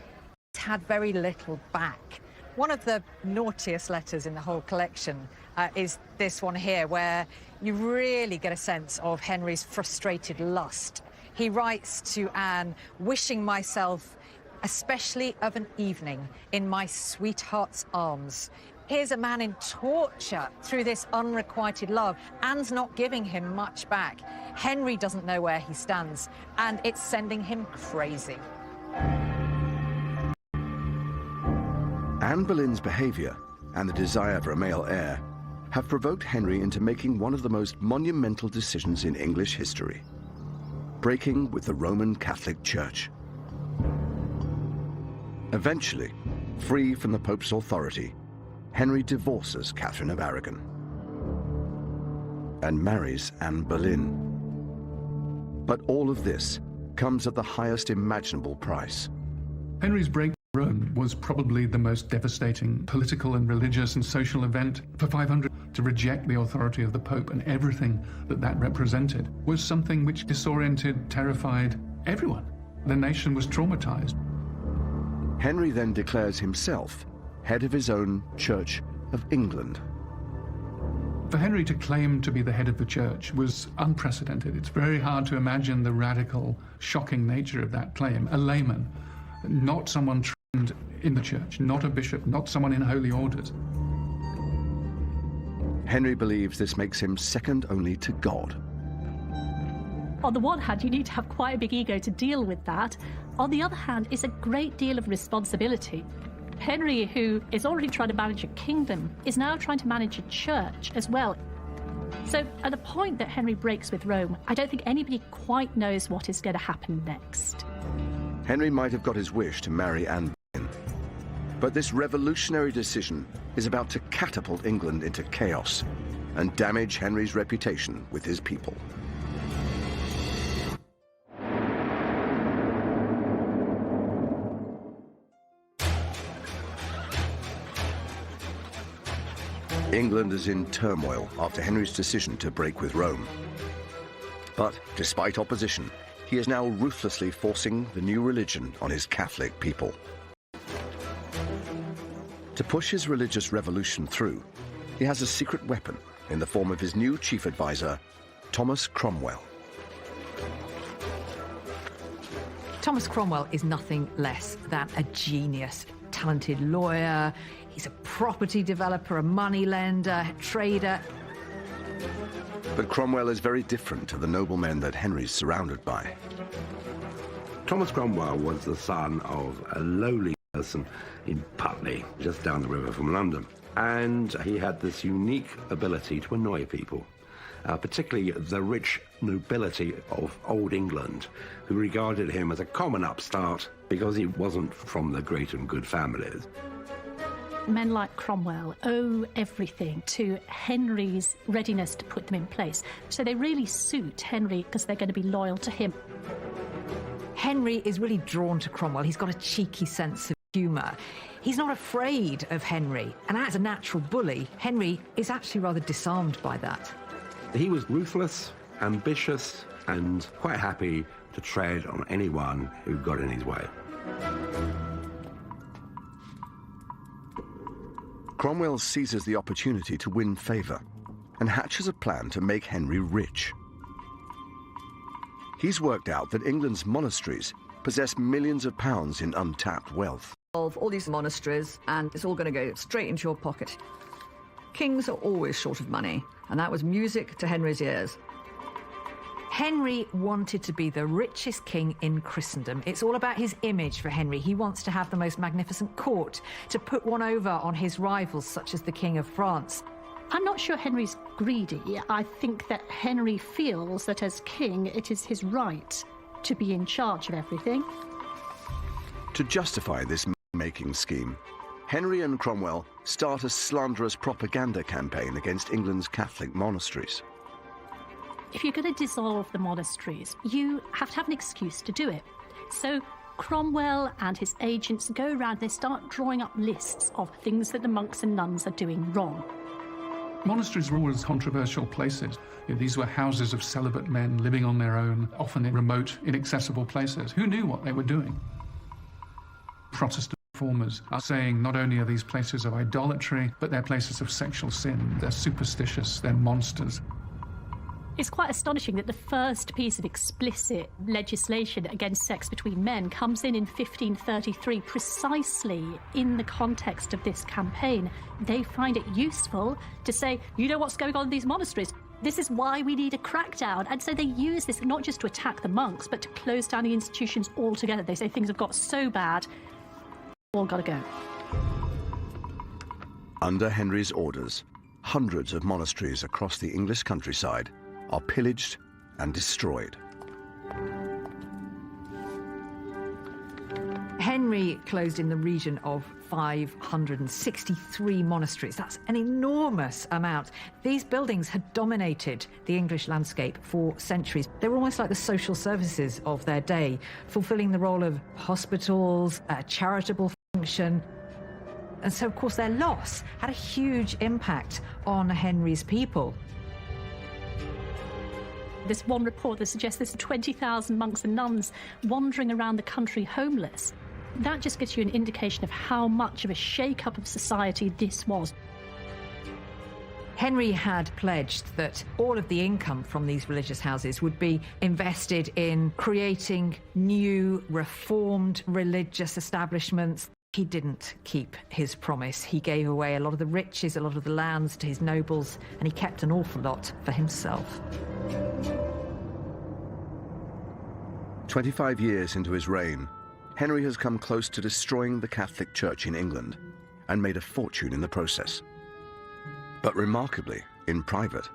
He's had very little back. One of the naughtiest letters in the whole collection is this one here, where you really get a sense of Henry's frustrated lust. He writes to Anne, wishing myself, especially of an evening, in my sweetheart's arms. Here's a man in torture through this unrequited love. Anne's not giving him much back. Henry doesn't know where he stands, and it's sending him crazy. Anne Boleyn's behaviour and the desire for a male heir have provoked Henry into making one of the most monumental decisions in English history: breaking with the Roman Catholic Church. Eventually, free from the Pope's authority, Henry divorces Catherine of Aragon and marries Anne Boleyn. But all of this comes at the highest imaginable price. Henry's break with Rome was probably the most devastating political and religious and social event for 500. To reject the authority of the Pope and everything that represented was something which disoriented, terrified everyone. The nation was traumatized. Henry then declares himself head of his own Church of England. For Henry to claim to be the head of the church was unprecedented. It's very hard to imagine the radical, shocking nature of that claim. A layman, not someone trained in the church, not a bishop, not someone in holy orders. Henry believes this makes him second only to God. On the one hand, you need to have quite a big ego to deal with that. On the other hand, it's a great deal of responsibility. Henry, who is already trying to manage a kingdom, is now trying to manage a church as well. So at the point that Henry breaks with Rome, I don't think anybody quite knows what is going to happen next. Henry might have got his wish to marry Anne Boleyn, but this revolutionary decision is about to catapult England into chaos and damage Henry's reputation with his people. England is in turmoil after Henry's decision to break with Rome. But despite opposition, he is now ruthlessly forcing the new religion on his Catholic people. To push his religious revolution through, he has a secret weapon in the form of his new chief advisor, Thomas Cromwell. Thomas Cromwell is nothing less than a genius. Talented lawyer, he's a property developer, a moneylender, trader. But Cromwell is very different to the noblemen that Henry's surrounded by. Thomas Cromwell was the son of a lowly person in Putney, just down the river from London. And he had this unique ability to annoy people, particularly the rich nobility of Old England, who regarded him as a common upstart because he wasn't from the great and good families. Men like Cromwell owe everything to Henry's readiness to put them in place. So they really suit Henry because they're going to be loyal to him. Henry is really drawn to Cromwell. He's got a cheeky sense of humour. He's not afraid of Henry. And as a natural bully, Henry is actually rather disarmed by that. He was ruthless, ambitious, and quite happy to tread on anyone who got in his way. Cromwell seizes the opportunity to win favour and hatches a plan to make Henry rich. He's worked out that England's monasteries possess millions of pounds in untapped wealth. Of all these monasteries, and it's all going to go straight into your pocket. Kings are always short of money, and that was music to Henry's ears. Henry wanted to be the richest king in Christendom. It's all about his image for Henry. He wants to have the most magnificent court, to put one over on his rivals, such as the King of France. I'm not sure Henry's greedy. I think that Henry feels that as king, it is his right to be in charge of everything. To justify this making scheme, Henry and Cromwell start a slanderous propaganda campaign against England's Catholic monasteries. If you're going to dissolve the monasteries, you have to have an excuse to do it. So Cromwell and his agents go around, they start drawing up lists of things that the monks and nuns are doing wrong. Monasteries were always controversial places. These were houses of celibate men living on their own, often in remote, inaccessible places. Who knew what they were doing? Protestant reformers are saying not only are these places of idolatry, but they're places of sexual sin. They're superstitious, they're monsters. It's quite astonishing that the first piece of explicit legislation against sex between men comes in 1533, precisely in the context of this campaign. They find it useful to say, you know what's going on in these monasteries? This is why we need a crackdown. And so they use this not just to attack the monks, but to close down the institutions altogether. They say things have got so bad, all got to go. Under Henry's orders, hundreds of monasteries across the English countryside are pillaged and destroyed. Henry closed in the region of 563 monasteries. That's an enormous amount. These buildings had dominated the English landscape for centuries. They were almost like the social services of their day, fulfilling the role of hospitals, a charitable function. And so, of course, their loss had a huge impact on Henry's people. There's one report that suggests there's 20,000 monks and nuns wandering around the country homeless. That just gives you an indication of how much of a shake-up of society this was. Henry had pledged that all of the income from these religious houses would be invested in creating new, reformed religious establishments. He didn't keep his promise. He gave away a lot of the riches, a lot of the lands to his nobles, and he kept an awful lot for himself. 25 years into his reign, Henry has come close to destroying the Catholic Church in England and made a fortune in the process. But remarkably, in private,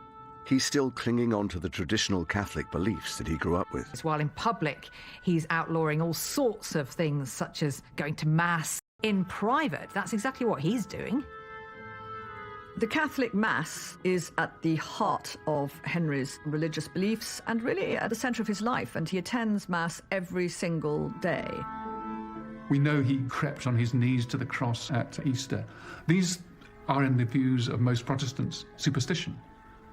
he's still clinging on to the traditional Catholic beliefs that he grew up with. While in public, he's outlawing all sorts of things, such as going to Mass. In private, that's exactly what he's doing. The Catholic Mass is at the heart of Henry's religious beliefs and really at the centre of his life, and he attends Mass every single day. We know he crept on his knees to the cross at Easter. These are, in the views of most Protestants, superstition.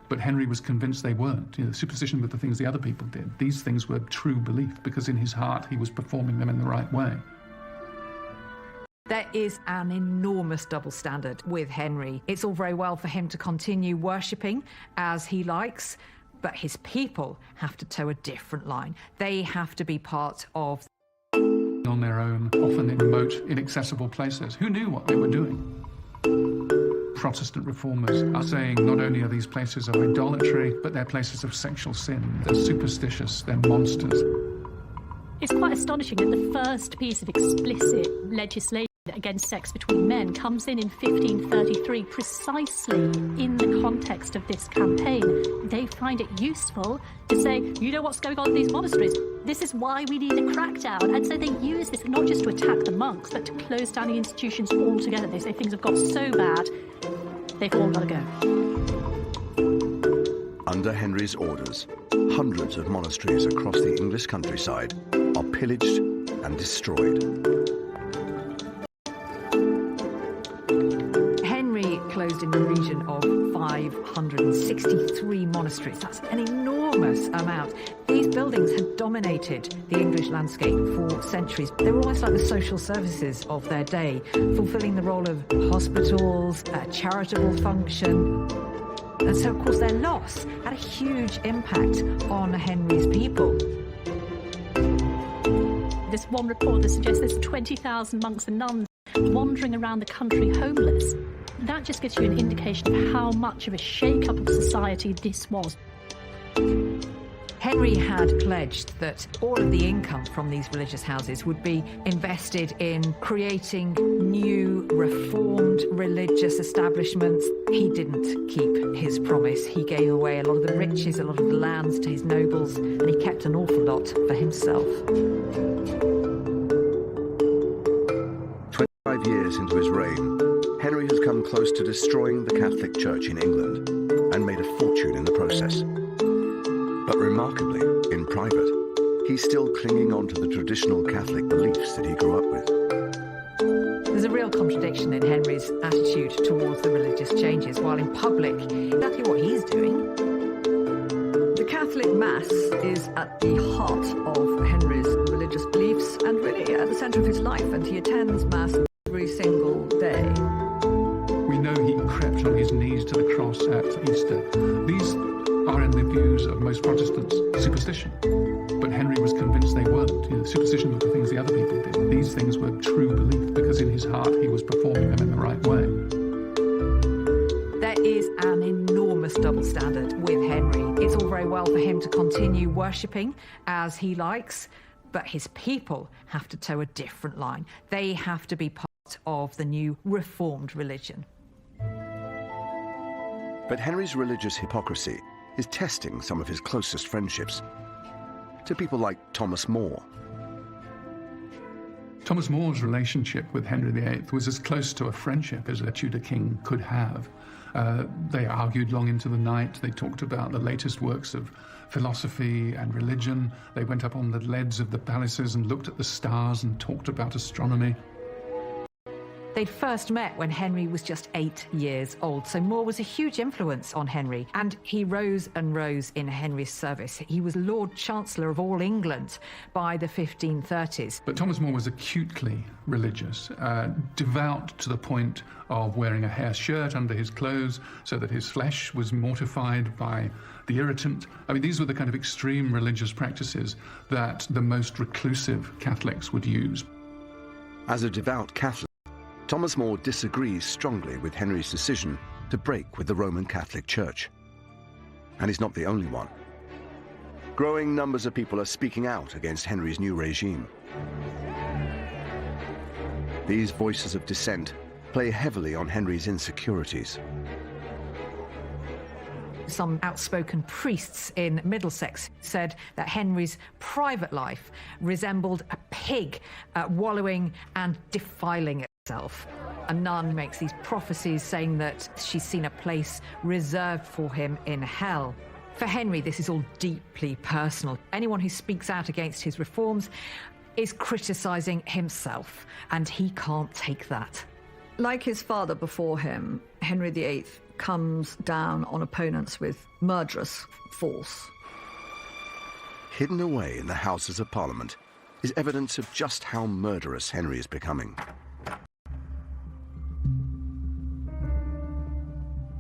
But Henry was convinced they weren't. Superstition with the things the other people did. These things were true belief, because in his heart he was performing them in the right way. There is an enormous double standard with Henry. It's all very well for him to continue worshipping as he likes, but his people have to toe a different line. They have to be part of their own, often in remote, inaccessible places. Who knew what they were doing? Protestant reformers are saying not only are these places of idolatry, but they're places of sexual sin. They're superstitious, they're monsters. It's quite astonishing that the first piece of explicit legislation against sex between men comes in 1533, precisely in the context of this campaign. They find it useful to say, you know what's going on in these monasteries? This is why we need a crackdown. And so they use this not just to attack the monks, but to close down the institutions altogether. They say things have got so bad, they've all got to go. Under Henry's orders, hundreds of monasteries across the English countryside are pillaged and destroyed. Henry closed in the region of 563 monasteries. That's an enormous amount. These buildings had dominated the English landscape for centuries. They were almost like the social services of their day, fulfilling the role of hospitals, a charitable function. And so, of course, their loss had a huge impact on Henry's people. There's one report that suggests there's 20,000 monks and nuns wandering around the country homeless. That just gives you an indication of how much of a shake-up of society this was. Henry had pledged that all of the income from these religious houses would be invested in creating new, reformed religious establishments. He didn't keep his promise. He gave away a lot of the riches, a lot of the lands to his nobles, and he kept an awful lot for himself. 25 years into his reign, Henry has come close to destroying the Catholic Church in England and made a fortune in the process. But remarkably, in private, he's still clinging on to the traditional Catholic beliefs that he grew up with. There's a real contradiction in Henry's attitude towards the religious changes, while in public, exactly what he's doing. The Catholic Mass is at the heart of Henry's religious beliefs and really at the centre of his life, and he attends Mass every single day. We know he crept on his knees to the cross at Easter. These are, in the views of most Protestants, superstition. But Henry was convinced they weren't. You know, superstition were the things the other people did. These things were true belief, because in his heart he was performing them in the right way. There is an enormous double standard with Henry. It's all very well for him to continue worshipping as he likes, but his people have to toe a different line. They have to be part of the new reformed religion. But Henry's religious hypocrisy is testing some of his closest friendships, to people like Thomas More. Thomas More's relationship with Henry VIII was as close to a friendship as a Tudor king could have. They argued long into the night. They talked about the latest works of philosophy and religion. They went up on the leads of the palaces and looked at the stars and talked about astronomy. They'd first met when Henry was just 8 years old, so More was a huge influence on Henry, and he rose and rose in Henry's service. He was Lord Chancellor of all England by the 1530s. But Thomas More was acutely religious, devout to the point of wearing a hair shirt under his clothes so that his flesh was mortified by the irritant. I mean, these were the kind of extreme religious practices that the most reclusive Catholics would use. As a devout Catholic, Thomas More disagrees strongly with Henry's decision to break with the Roman Catholic Church. And he's not the only one. Growing numbers of people are speaking out against Henry's new regime. These voices of dissent play heavily on Henry's insecurities. Some outspoken priests in Middlesex said that Henry's private life resembled a pig wallowing and defiling itself. A nun makes these prophecies saying that she's seen a place reserved for him in hell. For Henry, this is all deeply personal. Anyone who speaks out against his reforms is criticising himself, and he can't take that. Like his father before him, Henry VIII comes down on opponents with murderous force. Hidden away in the Houses of Parliament is evidence of just how murderous Henry is becoming.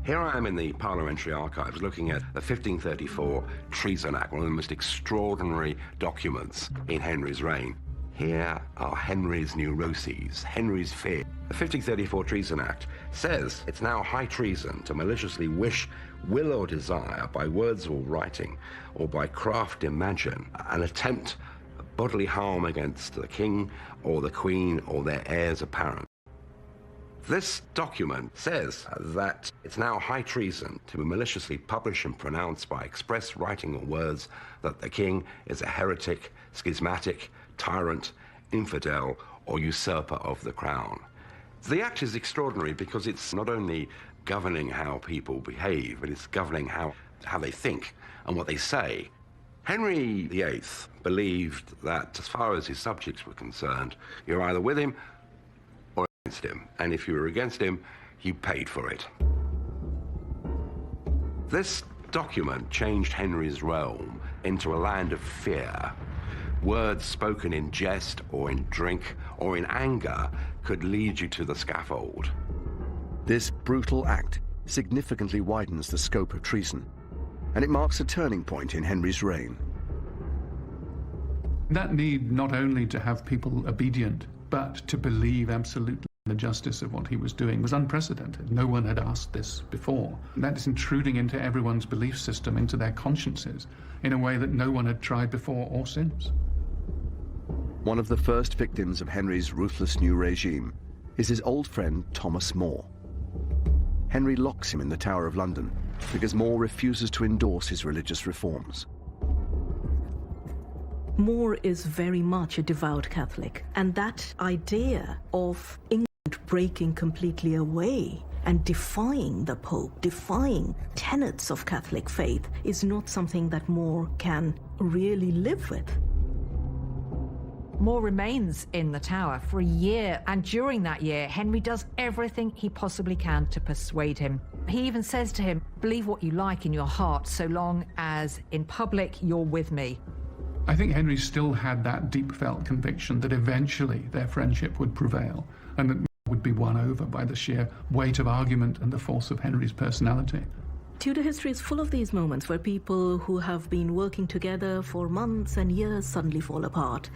Here I am in the Parliamentary Archives looking at the 1534 Treason Act, one of the most extraordinary documents in Henry's reign. Here are Henry's neuroses, Henry's fear. The 1534 Treason Act says it's now high treason to maliciously wish, will or desire, by words or writing, or by craft imagine, an attempt of bodily harm against the king or the queen or their heirs apparent. This document says that it's now high treason to maliciously publish and pronounce by express writing or words that the king is a heretic, schismatic, tyrant, infidel, or usurper of the crown. The act is extraordinary because it's not only governing how people behave, but it's governing how they think and what they say. Henry VIII believed that as far as his subjects were concerned, you're either with him or against him, and if you were against him, you paid for it. This document changed Henry's realm into a land of fear. Words spoken in jest or in drink or in anger could lead you to the scaffold. This brutal act significantly widens the scope of treason, and it marks a turning point in Henry's reign. That need not only to have people obedient, but to believe absolutely in the justice of what he was doing was unprecedented. No one had asked this before. That is intruding into everyone's belief system, into their consciences, in a way that no one had tried before or since. One of the first victims of Henry's ruthless new regime is his old friend Thomas More. Henry locks him in the Tower of London because More refuses to endorse his religious reforms. More is very much a devout Catholic, and that idea of England breaking completely away and defying the Pope, defying tenets of Catholic faith, is not something that More can really live with. More remains in the Tower for a year, and during that year, Henry does everything he possibly can to persuade him. He even says to him, believe what you like in your heart, so long as in public you're with me. I think Henry still had that deep-felt conviction that eventually their friendship would prevail, and that would be won over by the sheer weight of argument and the force of Henry's personality. Tudor history is full of these moments where people who have been working together for months and years suddenly fall apart.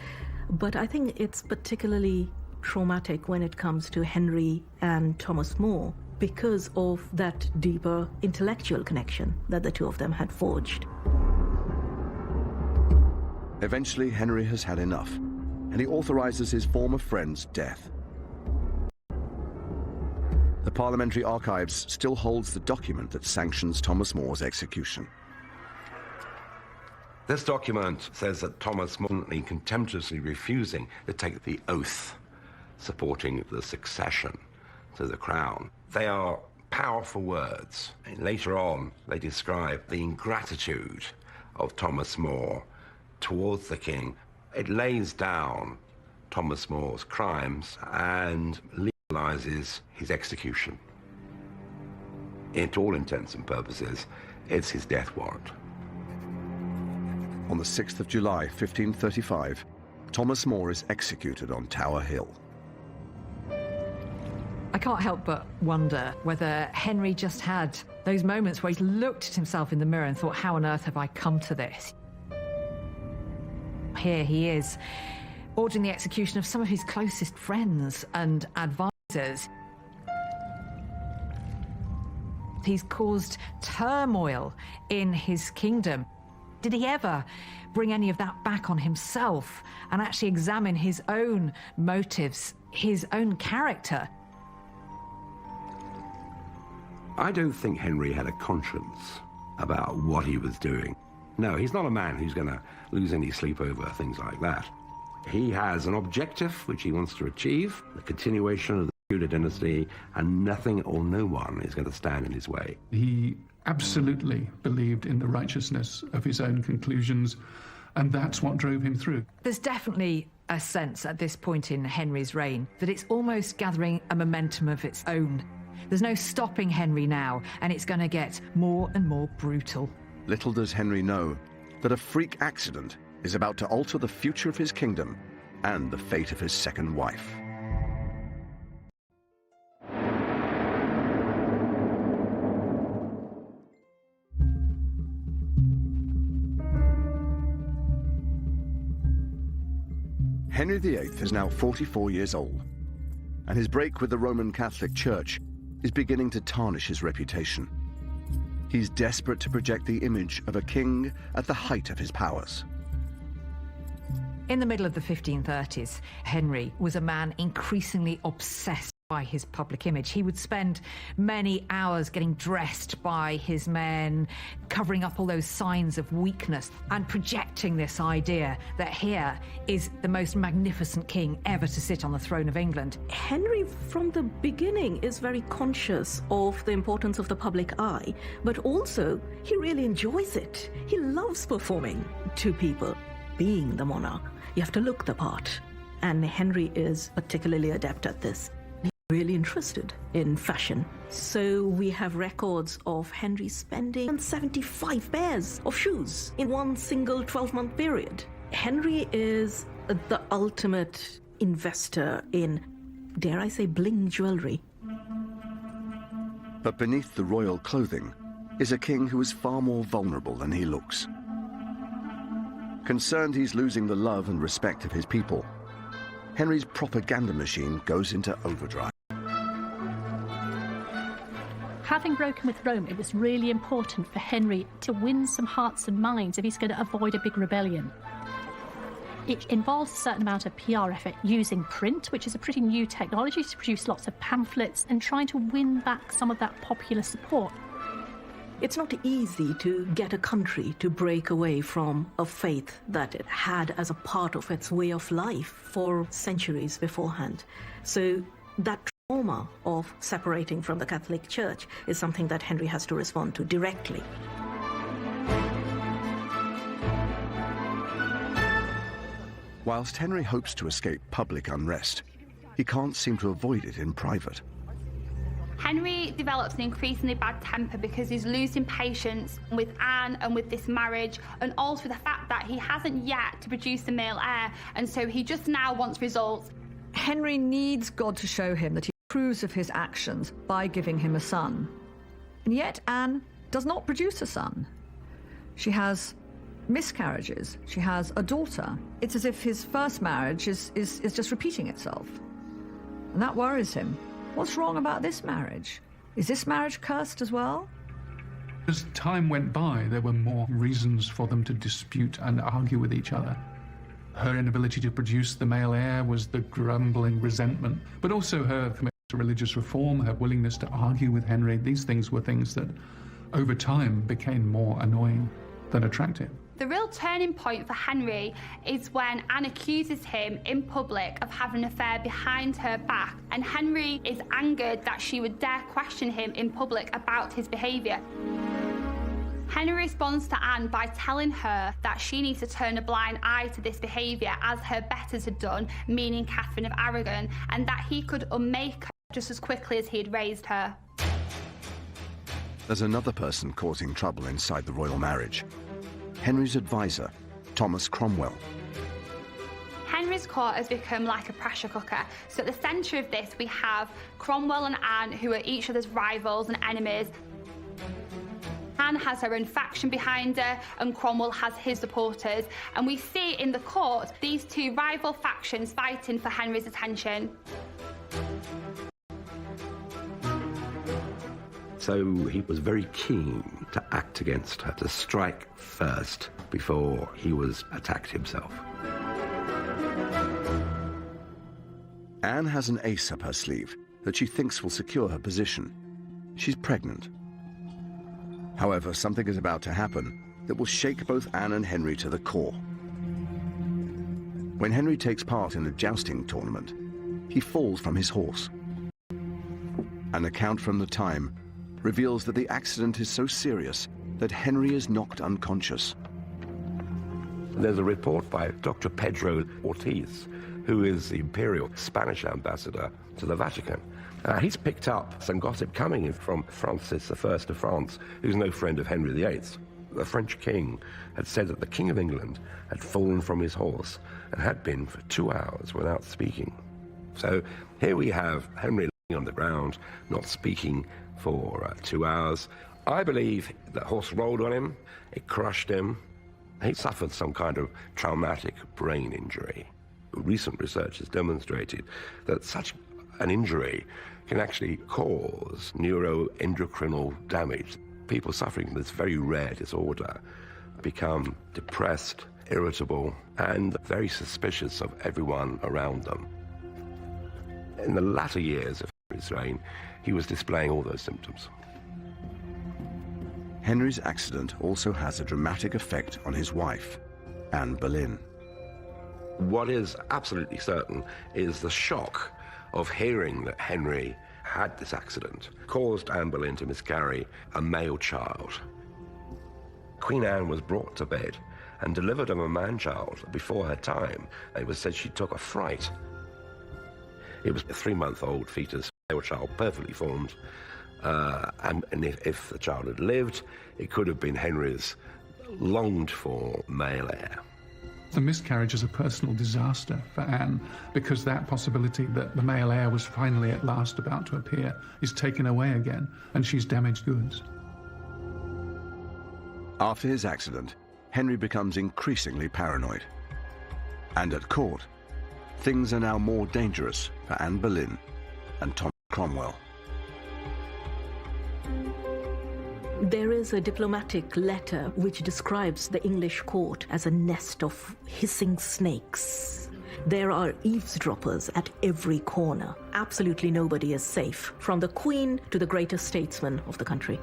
But I think it's particularly traumatic when it comes to Henry and Thomas More because of that deeper intellectual connection that the two of them had forged. Eventually, Henry has had enough, and he authorizes his former friend's death. The Parliamentary Archives still holds the document that sanctions Thomas More's execution. This document says that Thomas More, contemptuously refusing to take the oath supporting the succession to the crown. They are powerful words. And later on, they describe the ingratitude of Thomas More towards the king. It lays down Thomas More's crimes and legalizes his execution. To all intents and purposes, it's his death warrant. On the 6th of July, 1535, Thomas More is executed on Tower Hill. I can't help but wonder whether Henry just had those moments where he looked at himself in the mirror and thought, how on earth have I come to this? Here he is, ordering the execution of some of his closest friends and advisors. He's caused turmoil in his kingdom. Did he ever bring any of that back on himself and actually examine his own motives, his own character? I don't think Henry had a conscience about what he was doing. No, he's not a man who's going to lose any sleep over things like that. He has an objective which he wants to achieve, the continuation of the Tudor dynasty, and nothing or no one is going to stand in his way. He absolutely believed in the righteousness of his own conclusions, and that's what drove him through. There's definitely a sense at this point in Henry's reign that it's almost gathering a momentum of its own. There's no stopping Henry now, and it's going to get more and more brutal. Little does Henry know that a freak accident is about to alter the future of his kingdom and the fate of his second wife. Henry VIII is now 44 years old, and his break with the Roman Catholic Church is beginning to tarnish his reputation. He's desperate to project the image of a king at the height of his powers. In the middle of the 1530s, Henry was a man increasingly obsessed by his public image. He would spend many hours getting dressed by his men, covering up all those signs of weakness and projecting this idea that here is the most magnificent king ever to sit on the throne of England. Henry, from the beginning, is very conscious of the importance of the public eye, but also he really enjoys it. He loves performing to people. Being the monarch, you have to look the part, and Henry is particularly adept at this. Really interested in fashion. So we have records of Henry spending 75 pairs of shoes in one single 12-month period. Henry is the ultimate investor in, dare I say, bling jewelry. But beneath the royal clothing is a king who is far more vulnerable than he looks. Concerned he's losing the love and respect of his people, Henry's propaganda machine goes into overdrive. Having broken with Rome, it was really important for Henry to win some hearts and minds if he's going to avoid a big rebellion. It involves a certain amount of PR effort using print, which is a pretty new technology, to produce lots of pamphlets and trying to win back some of that popular support. It's not easy to get a country to break away from a faith that it had as a part of its way of life for centuries beforehand. So that trauma of separating from the Catholic Church is something that Henry has to respond to directly. Whilst Henry hopes to escape public unrest, he can't seem to avoid it in private. Henry develops an increasingly bad temper because he's losing patience with Anne and with this marriage, and also the fact that he hasn't yet to produce a male heir, and so he just now wants results. Henry needs God to show him that he approves of his actions by giving him a son. And yet Anne does not produce a son. She has miscarriages. She has a daughter. It's as if his first marriage is just repeating itself. And that worries him. What's wrong about this marriage? Is this marriage cursed as well? As time went by, there were more reasons for them to dispute and argue with each other. Her inability to produce the male heir was the grumbling resentment, but also her commitment to religious reform, her willingness to argue with Henry. These things were things that, over time, became more annoying than attractive. The real turning point for Henry is when Anne accuses him in public of having an affair behind her back, and Henry is angered that she would dare question him in public about his behaviour. Henry responds to Anne by telling her that she needs to turn a blind eye to this behaviour as her betters had done, meaning Catherine of Aragon, and that he could unmake her just as quickly as he had raised her. There's another person causing trouble inside the royal marriage. Henry's advisor, Thomas Cromwell. Henry's court has become like a pressure cooker. So at the centre of this, we have Cromwell and Anne, who are each other's rivals and enemies. Anne has her own faction behind her, and Cromwell has his supporters. And we see in the court these two rival factions fighting for Henry's attention. So he was very keen to act against her, to strike first before he was attacked himself. Anne has an ace up her sleeve that she thinks will secure her position. She's pregnant. However, something is about to happen that will shake both Anne and Henry to the core. When Henry takes part in a jousting tournament, he falls from his horse. An account from the time reveals that the accident is so serious that Henry is knocked unconscious. There's a report by Dr. Pedro Ortiz, who is the imperial Spanish ambassador to the Vatican. He's picked up some gossip coming in from Francis I of France, who's no friend of Henry VIII. The French king had said that the King of England had fallen from his horse and had been for 2 hours without speaking. So here we have Henry lying on the ground, not speaking for 2 hours. I believe the horse rolled on him, it crushed him. He suffered some kind of traumatic brain injury. Recent research has demonstrated that such an injury can actually cause neuroendocrinal damage. People suffering from this very rare disorder become depressed, irritable, and very suspicious of everyone around them. In the latter years of Henry's reign, he was displaying all those symptoms. Henry's accident also has a dramatic effect on his wife, Anne Boleyn. What is absolutely certain is the shock of hearing that Henry had this accident caused Anne Boleyn to miscarry a male child. Queen Anne was brought to bed and delivered of a man-child before her time. It was said she took a fright. It was a 3-month-old fetus, male child, perfectly formed. And if the child had lived, it could have been Henry's longed-for male heir. The miscarriage is a personal disaster for Anne, because that possibility that the male heir was finally at last about to appear is taken away again, and she's damaged goods. After his accident, Henry becomes increasingly paranoid. And at court, things are now more dangerous for Anne Boleyn and Thomas Cromwell. There is a diplomatic letter which describes the English court as a nest of hissing snakes. There are eavesdroppers at every corner. Absolutely nobody is safe, from the Queen to the greatest statesman of the country.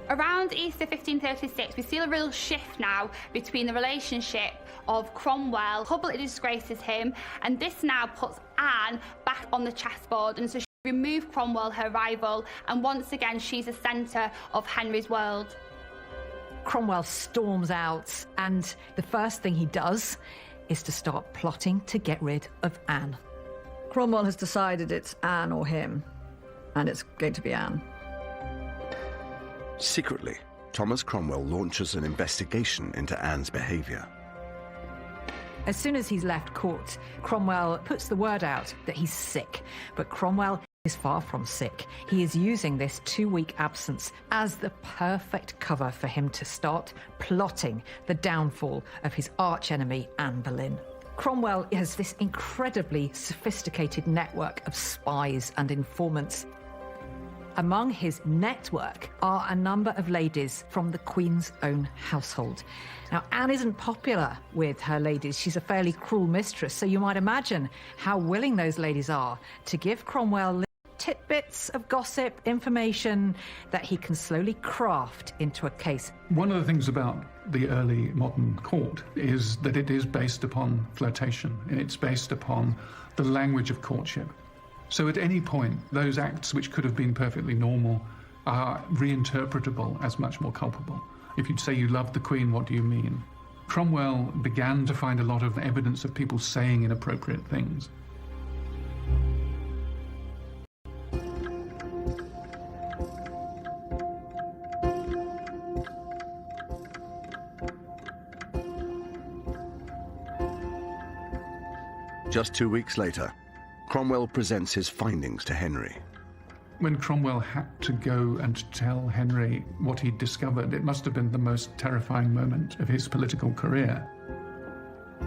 Around Easter 1536, we see a real shift now between the relationship of Cromwell. Publicly disgraces him, and this now puts Anne back on the chessboard, and so she removed Cromwell, her rival, and once again she's the centre of Henry's world. Cromwell storms out, and the first thing he does is to start plotting to get rid of Anne. Cromwell has decided it's Anne or him, and it's going to be Anne. Secretly, Thomas Cromwell launches an investigation into Anne's behaviour. As soon as he's left court, Cromwell puts the word out that he's sick, but Cromwell is far from sick. He is using this 2-week absence as the perfect cover for him to start plotting the downfall of his archenemy, Anne Boleyn. Cromwell has this incredibly sophisticated network of spies and informants. Among his network are a number of ladies from the Queen's own household. Now, Anne isn't popular with her ladies. She's a fairly cruel mistress, so you might imagine how willing those ladies are to give Cromwell tidbits of gossip, information that he can slowly craft into a case. One of the things about the early modern court is that it is based upon flirtation, and it's based upon the language of courtship. So at any point, those acts which could have been perfectly normal are reinterpretable as much more culpable. If you say you love the Queen, what do you mean? Cromwell began to find a lot of evidence of people saying inappropriate things. Just 2 weeks later, Cromwell presents his findings to Henry. When Cromwell had to go and tell Henry what he'd discovered, it must have been the most terrifying moment of his political career.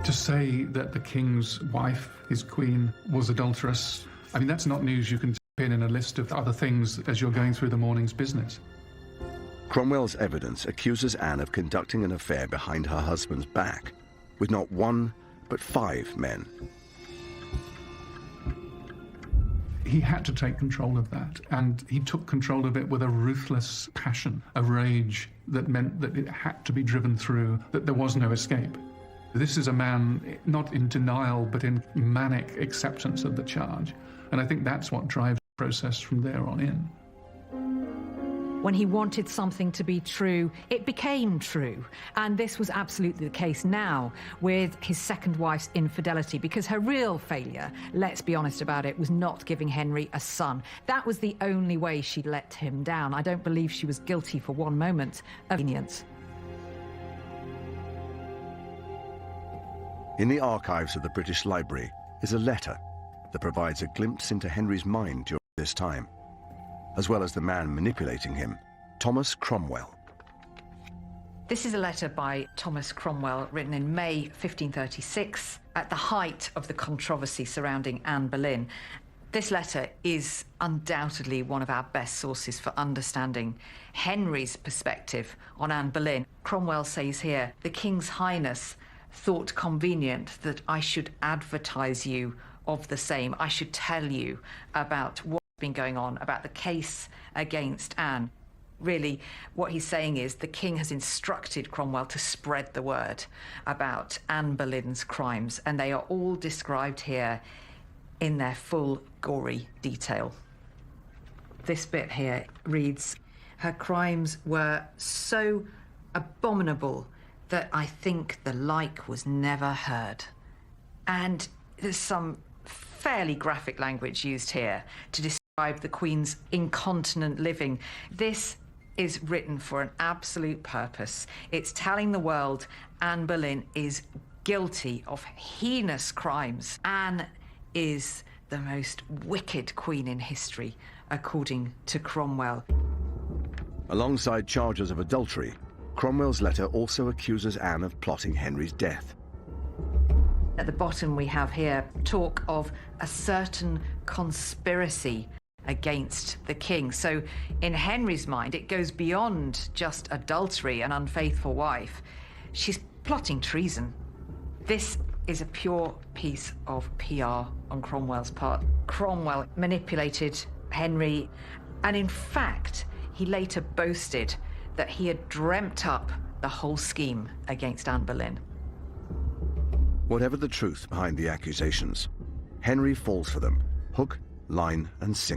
To say that the king's wife, his queen, was adulterous, I mean, that's not news you can pin in a list of other things as you're going through the morning's business. Cromwell's evidence accuses Anne of conducting an affair behind her husband's back, with not 1, but 5 men. He had to take control of that, and he took control of it with a ruthless passion, a rage that meant that it had to be driven through, that there was no escape. This is a man not in denial, but in manic acceptance of the charge, and I think that's what drives the process from there on in. When he wanted something to be true, it became true. And this was absolutely the case now with his second wife's infidelity, because her real failure, let's be honest about it, was not giving Henry a son. That was the only way she let him down. I don't believe she was guilty for one moment of lenience. In the archives of the British Library is a letter that provides a glimpse into Henry's mind during this time, as well as the man manipulating him, Thomas Cromwell. This is a letter by Thomas Cromwell written in May 1536 at the height of the controversy surrounding Anne Boleyn. This letter is undoubtedly one of our best sources for understanding Henry's perspective on Anne Boleyn. Cromwell says here, "The King's Highness thought convenient that I should advertise you of the same. I should tell you about what's been going on, about the case against Anne." Really, what he's saying is the king has instructed Cromwell to spread the word about Anne Boleyn's crimes, and they are all described here in their full gory detail. This bit here reads, "Her crimes were so abominable that I think the like was never heard." And there's some fairly graphic language used here to describe the Queen's incontinent living. This is written for an absolute purpose. It's telling the world Anne Boleyn is guilty of heinous crimes. Anne is the most wicked queen in history, according to Cromwell. Alongside charges of adultery, Cromwell's letter also accuses Anne of plotting Henry's death. At the bottom we have here talk of a certain conspiracy against the king. So in Henry's mind, it goes beyond just adultery, an unfaithful wife. She's plotting treason. This is a pure piece of PR on Cromwell's part. Cromwell manipulated Henry, and in fact, he later boasted that he had dreamt up the whole scheme against Anne Boleyn. Whatever the truth behind the accusations, Henry falls for them, hook, line, and sinker.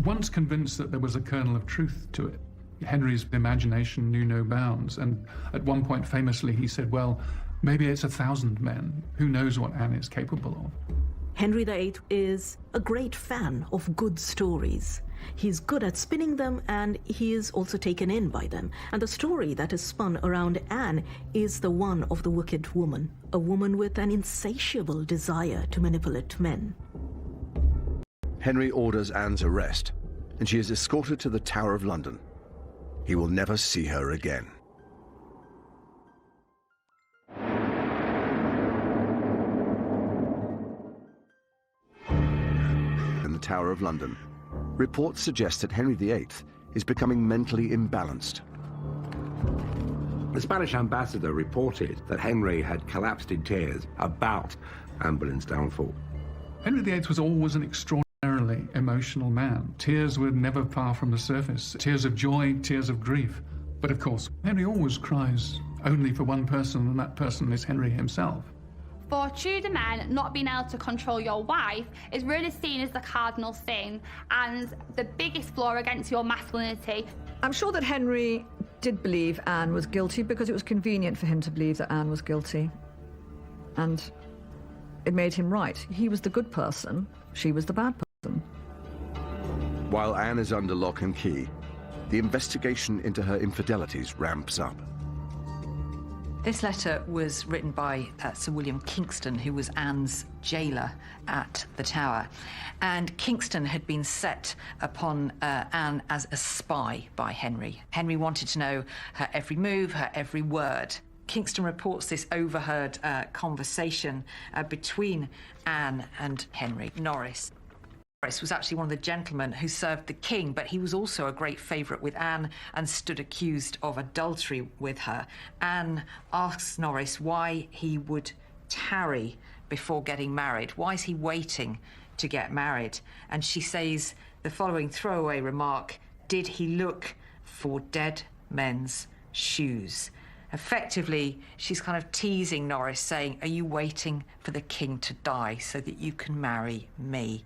Once convinced that there was a kernel of truth to it, Henry's imagination knew no bounds, and at one point famously he said, well, maybe it's 1,000 men. Who knows what Anne is capable of? Henry VIII is a great fan of good stories. He's good at spinning them, and he is also taken in by them. And the story that is spun around Anne is the one of the wicked woman, a woman with an insatiable desire to manipulate men. Henry orders Anne's arrest, and she is escorted to the Tower of London. He will never see her again. In the Tower of London, reports suggest that Henry VIII is becoming mentally imbalanced. The Spanish ambassador reported that Henry had collapsed in tears about Anne Boleyn's downfall. Henry VIII was always an extraordinarily emotional man. Tears were never far from the surface. Tears of joy, tears of grief. But of course, Henry always cries only for one person, and that person is Henry himself. For Tudor men, not being able to control your wife is really seen as the cardinal sin and the biggest flaw against your masculinity. I'm sure that Henry did believe Anne was guilty because it was convenient for him to believe that Anne was guilty. And it made him right. He was the good person, she was the bad person. While Anne is under lock and key, the investigation into her infidelities ramps up. This letter was written by Sir William Kingston, who was Anne's jailer at the Tower. And Kingston had been set upon Anne as a spy by Henry. Henry wanted to know her every move, her every word. Kingston reports this overheard conversation between Anne and Henry. Norris was actually one of the gentlemen who served the king, but he was also a great favourite with Anne and stood accused of adultery with her. Anne asks Norris why he would tarry before getting married. Why is he waiting to get married? And she says the following throwaway remark, "Did he look for dead men's shoes?" Effectively, she's kind of teasing Norris, saying, are you waiting for the king to die so that you can marry me?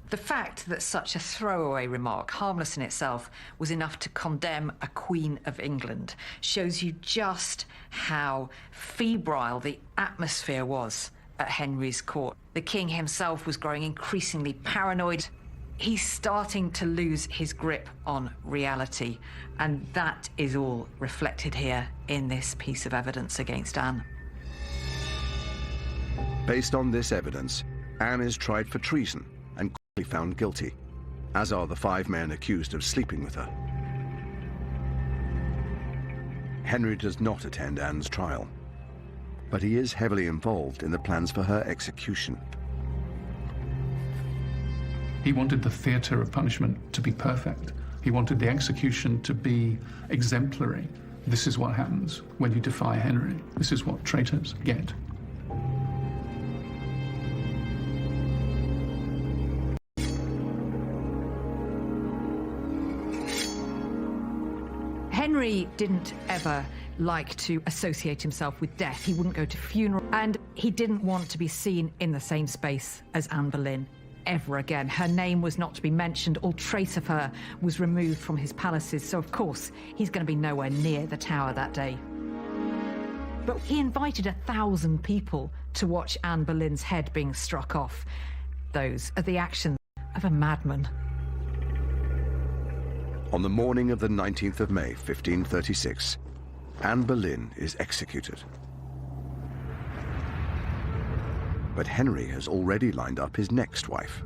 The fact that such a throwaway remark, harmless in itself, was enough to condemn a Queen of England shows you just how febrile the atmosphere was at Henry's court. The king himself was growing increasingly paranoid. He's starting to lose his grip on reality, and that is all reflected here in this piece of evidence against Anne. Based on this evidence, Anne is tried for treason and quickly found guilty, as are the 5 men accused of sleeping with her. Henry does not attend Anne's trial, but he is heavily involved in the plans for her execution. He wanted the theatre of punishment to be perfect. He wanted the execution to be exemplary. This is what happens when you defy Henry. This is what traitors get. Henry didn't ever like to associate himself with death. He wouldn't go to funerals, and he didn't want to be seen in the same space as Anne Boleyn ever again. Her name was not to be mentioned. All trace of her was removed from his palaces, so of course he's going to be nowhere near the Tower that day. But he invited 1,000 people to watch Anne Boleyn's head being struck off. Those are the actions of a madman. On the morning of the 19th of May, 1536, Anne Boleyn is executed. But Henry has already lined up his next wife.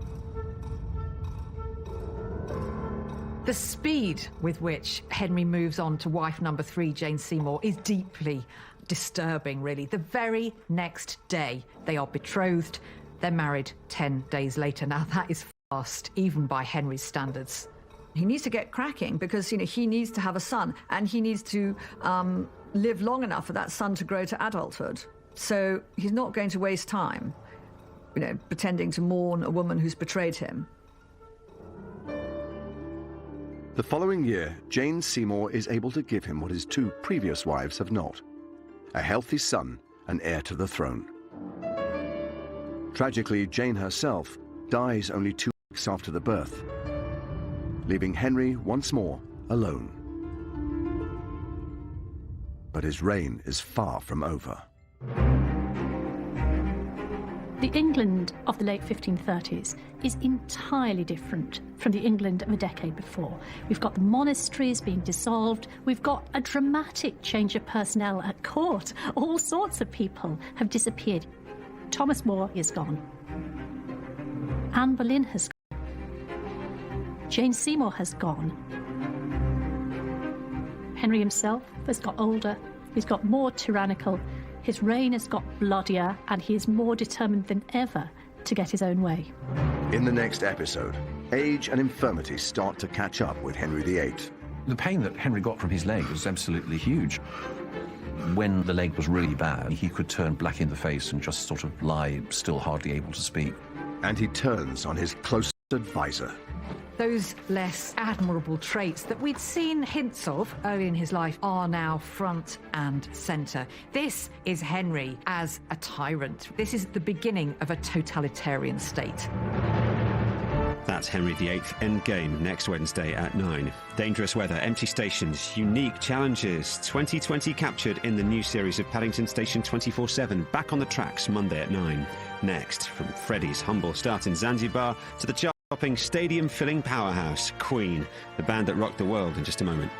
The speed with which Henry moves on to wife number 3, Jane Seymour, is deeply disturbing, really. The very next day, they are betrothed. They're married 10 days later. Now, that is fast, even by Henry's standards. He needs to get cracking because, he needs to have a son, and he needs to live long enough for that son to grow to adulthood. So he's not going to waste time, pretending to mourn a woman who's betrayed him. The following year, Jane Seymour is able to give him what his 2 previous wives have not: a healthy son and heir to the throne. Tragically, Jane herself dies only 2 weeks after the birth, leaving Henry once more alone. But his reign is far from over. The England of the late 1530s is entirely different from the England of a decade before. We've got the monasteries being dissolved. We've got a dramatic change of personnel at court. All sorts of people have disappeared. Thomas More is gone. Anne Boleyn has gone. Jane Seymour has gone. Henry himself has got older. He's got more tyrannical. His reign has got bloodier, and he is more determined than ever to get his own way. In the next episode, age and infirmity start to catch up with Henry VIII. The pain that Henry got from his leg was absolutely huge. When the leg was really bad, he could turn black in the face and just sort of lie, still hardly able to speak. And he turns on his closest advisor. Those less admirable traits that we'd seen hints of early in his life are now front and centre. This is Henry as a tyrant. This is the beginning of a totalitarian state. That's Henry VIII Endgame next Wednesday at 9. Dangerous weather, empty stations, unique challenges. 2020 captured in the new series of Paddington Station 24/7. Back on the tracks Monday at 9. Next, from Freddie's humble start in Zanzibar to the chart-topping, stadium-filling powerhouse, Queen, the band that rocked the world, in just a moment.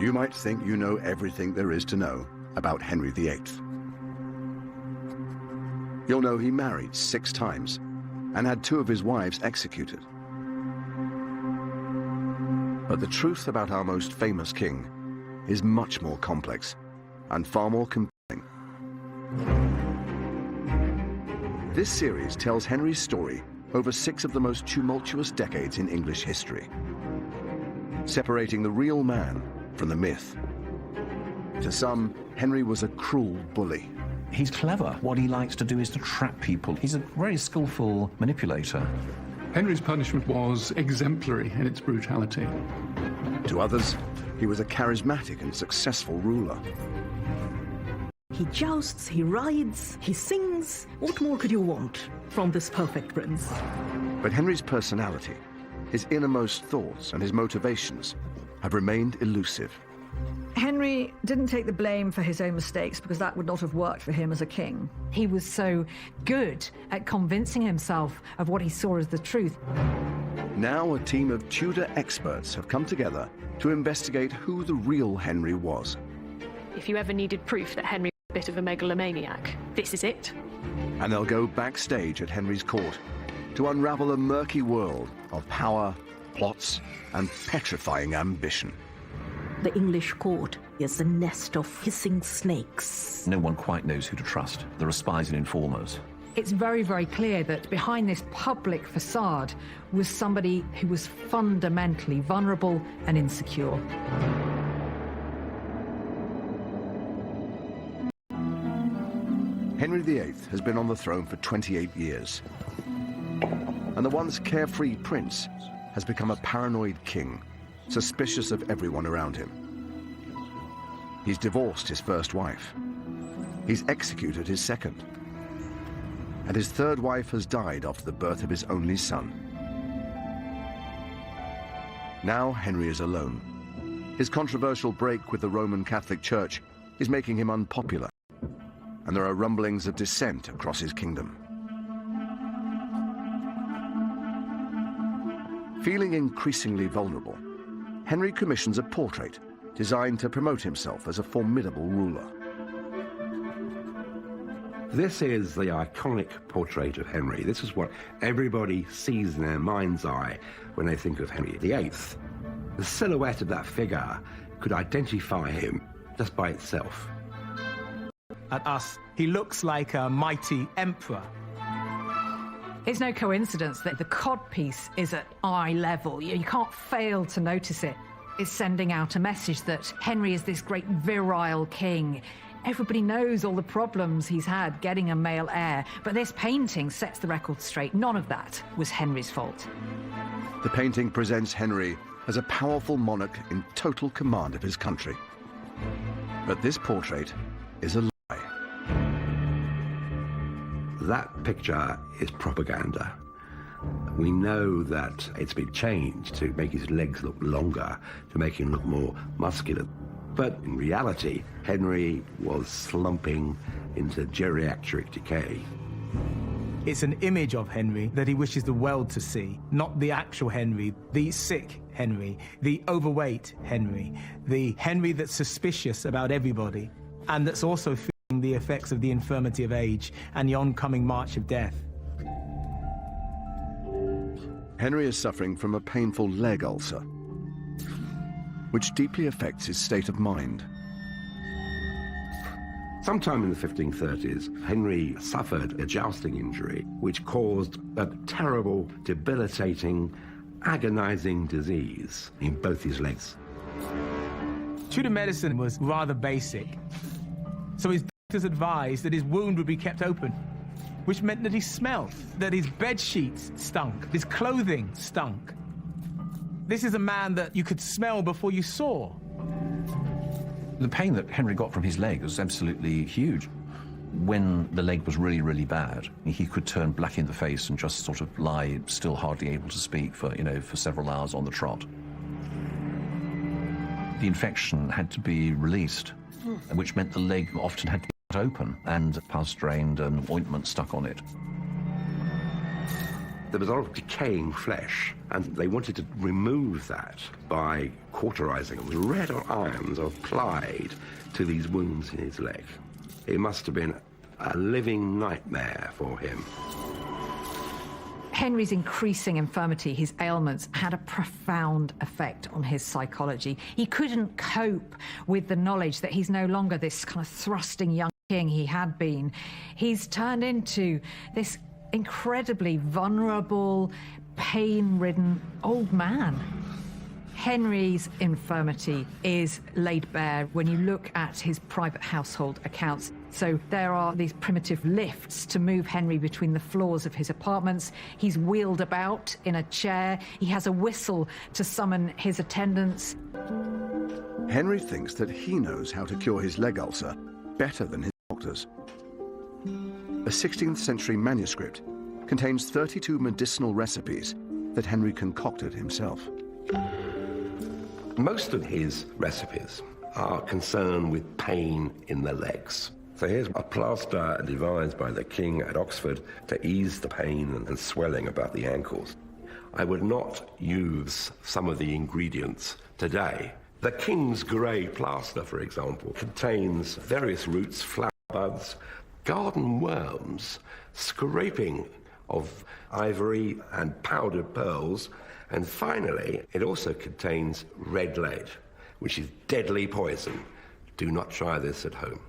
You might think you know everything there is to know about Henry VIII. You'll know he married 6 times and had 2 of his wives executed. But the truth about our most famous king is much more complex and far more compelling. This series tells Henry's story over 6 of the most tumultuous decades in English history, separating the real man from the myth. To some, Henry was a cruel bully. He's clever. What he likes to do is to trap people. He's a very skillful manipulator. Henry's punishment was exemplary in its brutality. To others, he was a charismatic and successful ruler. He jousts, he rides, he sings. What more could you want from this perfect prince? But Henry's personality, his innermost thoughts and his motivations have remained elusive. Henry didn't take the blame for his own mistakes because that would not have worked for him as a king. He was so good at convincing himself of what he saw as the truth. Now a team of Tudor experts have come together to investigate who the real Henry was. If you ever needed proof that Henry was a bit of a megalomaniac, this is it. And they'll go backstage at Henry's court to unravel a murky world of power, plots, and petrifying ambition. The English court is a nest of hissing snakes. No one quite knows who to trust. There are spies and informers. It's very, very clear that behind this public facade was somebody who was fundamentally vulnerable and insecure. Henry VIII has been on the throne for 28 years. And the once carefree prince has become a paranoid king, suspicious of everyone around him. He's divorced his first wife. He's executed his second. And his third wife has died after the birth of his only son. Now Henry is alone. His controversial break with the Roman Catholic Church is making him unpopular, and there are rumblings of dissent across his kingdom. Feeling increasingly vulnerable, Henry commissions a portrait designed to promote himself as a formidable ruler. This is the iconic portrait of Henry. This is what everybody sees in their mind's eye when they think of Henry VIII. The silhouette of that figure could identify him just by itself. At us, he looks like a mighty emperor. It's no coincidence that the codpiece is at eye level. You can't fail to notice it. It's sending out a message that Henry is this great virile king. Everybody knows all the problems he's had getting a male heir, but this painting sets the record straight. None of that was Henry's fault. The painting presents Henry as a powerful monarch in total command of his country. But this portrait is a lie. That picture is propaganda. We know that it's been changed to make his legs look longer, to make him look more muscular. But in reality, Henry was slumping into geriatric decay. It's an image of Henry that he wishes the world to see, not the actual Henry, the sick Henry, the overweight Henry, the Henry that's suspicious about everybody, and that's also feeling the effects of the infirmity of age and the oncoming march of death. Henry is suffering from a painful leg ulcer, which deeply affects his state of mind. Sometime in the 1530s, Henry suffered a jousting injury, which caused a terrible, debilitating, agonizing disease in both his legs. Tudor medicine was rather basic, so his doctors advised that his wound would be kept open, which meant that he smelled, that his bed sheets stunk, his clothing stunk. This is a man that you could smell before you saw. The pain that Henry got from his leg was absolutely huge. When the leg was really, really bad, he could turn black in the face and just sort of lie still hardly able to speak for, for several hours on the trot. The infection had to be released, which meant the leg often had to be cut open and pus drained and ointment stuck on it. There was a lot of decaying flesh, and they wanted to remove that by cauterizing it. Red irons are applied to these wounds in his leg. It must have been a living nightmare for him. Henry's increasing infirmity, his ailments, had a profound effect on his psychology. He couldn't cope with the knowledge that he's no longer this kind of thrusting young king he had been. He's turned into this incredibly vulnerable, pain-ridden old man. Henry's infirmity is laid bare when you look at his private household accounts. So there are these primitive lifts to move Henry between the floors of his apartments. He's wheeled about in a chair. He has a whistle to summon his attendants. Henry thinks that he knows how to cure his leg ulcer better than his doctors. A 16th century manuscript contains 32 medicinal recipes that Henry concocted himself. Most of his recipes are concerned with pain in the legs. So here's a plaster devised by the king at Oxford to ease the pain and swelling about the ankles. I would not use some of the ingredients today. The King's Grey plaster, for example, contains various roots, flower buds, garden worms scraping of ivory and powdered pearls. And finally, it also contains red lead, which is deadly poison. Do not try this at home.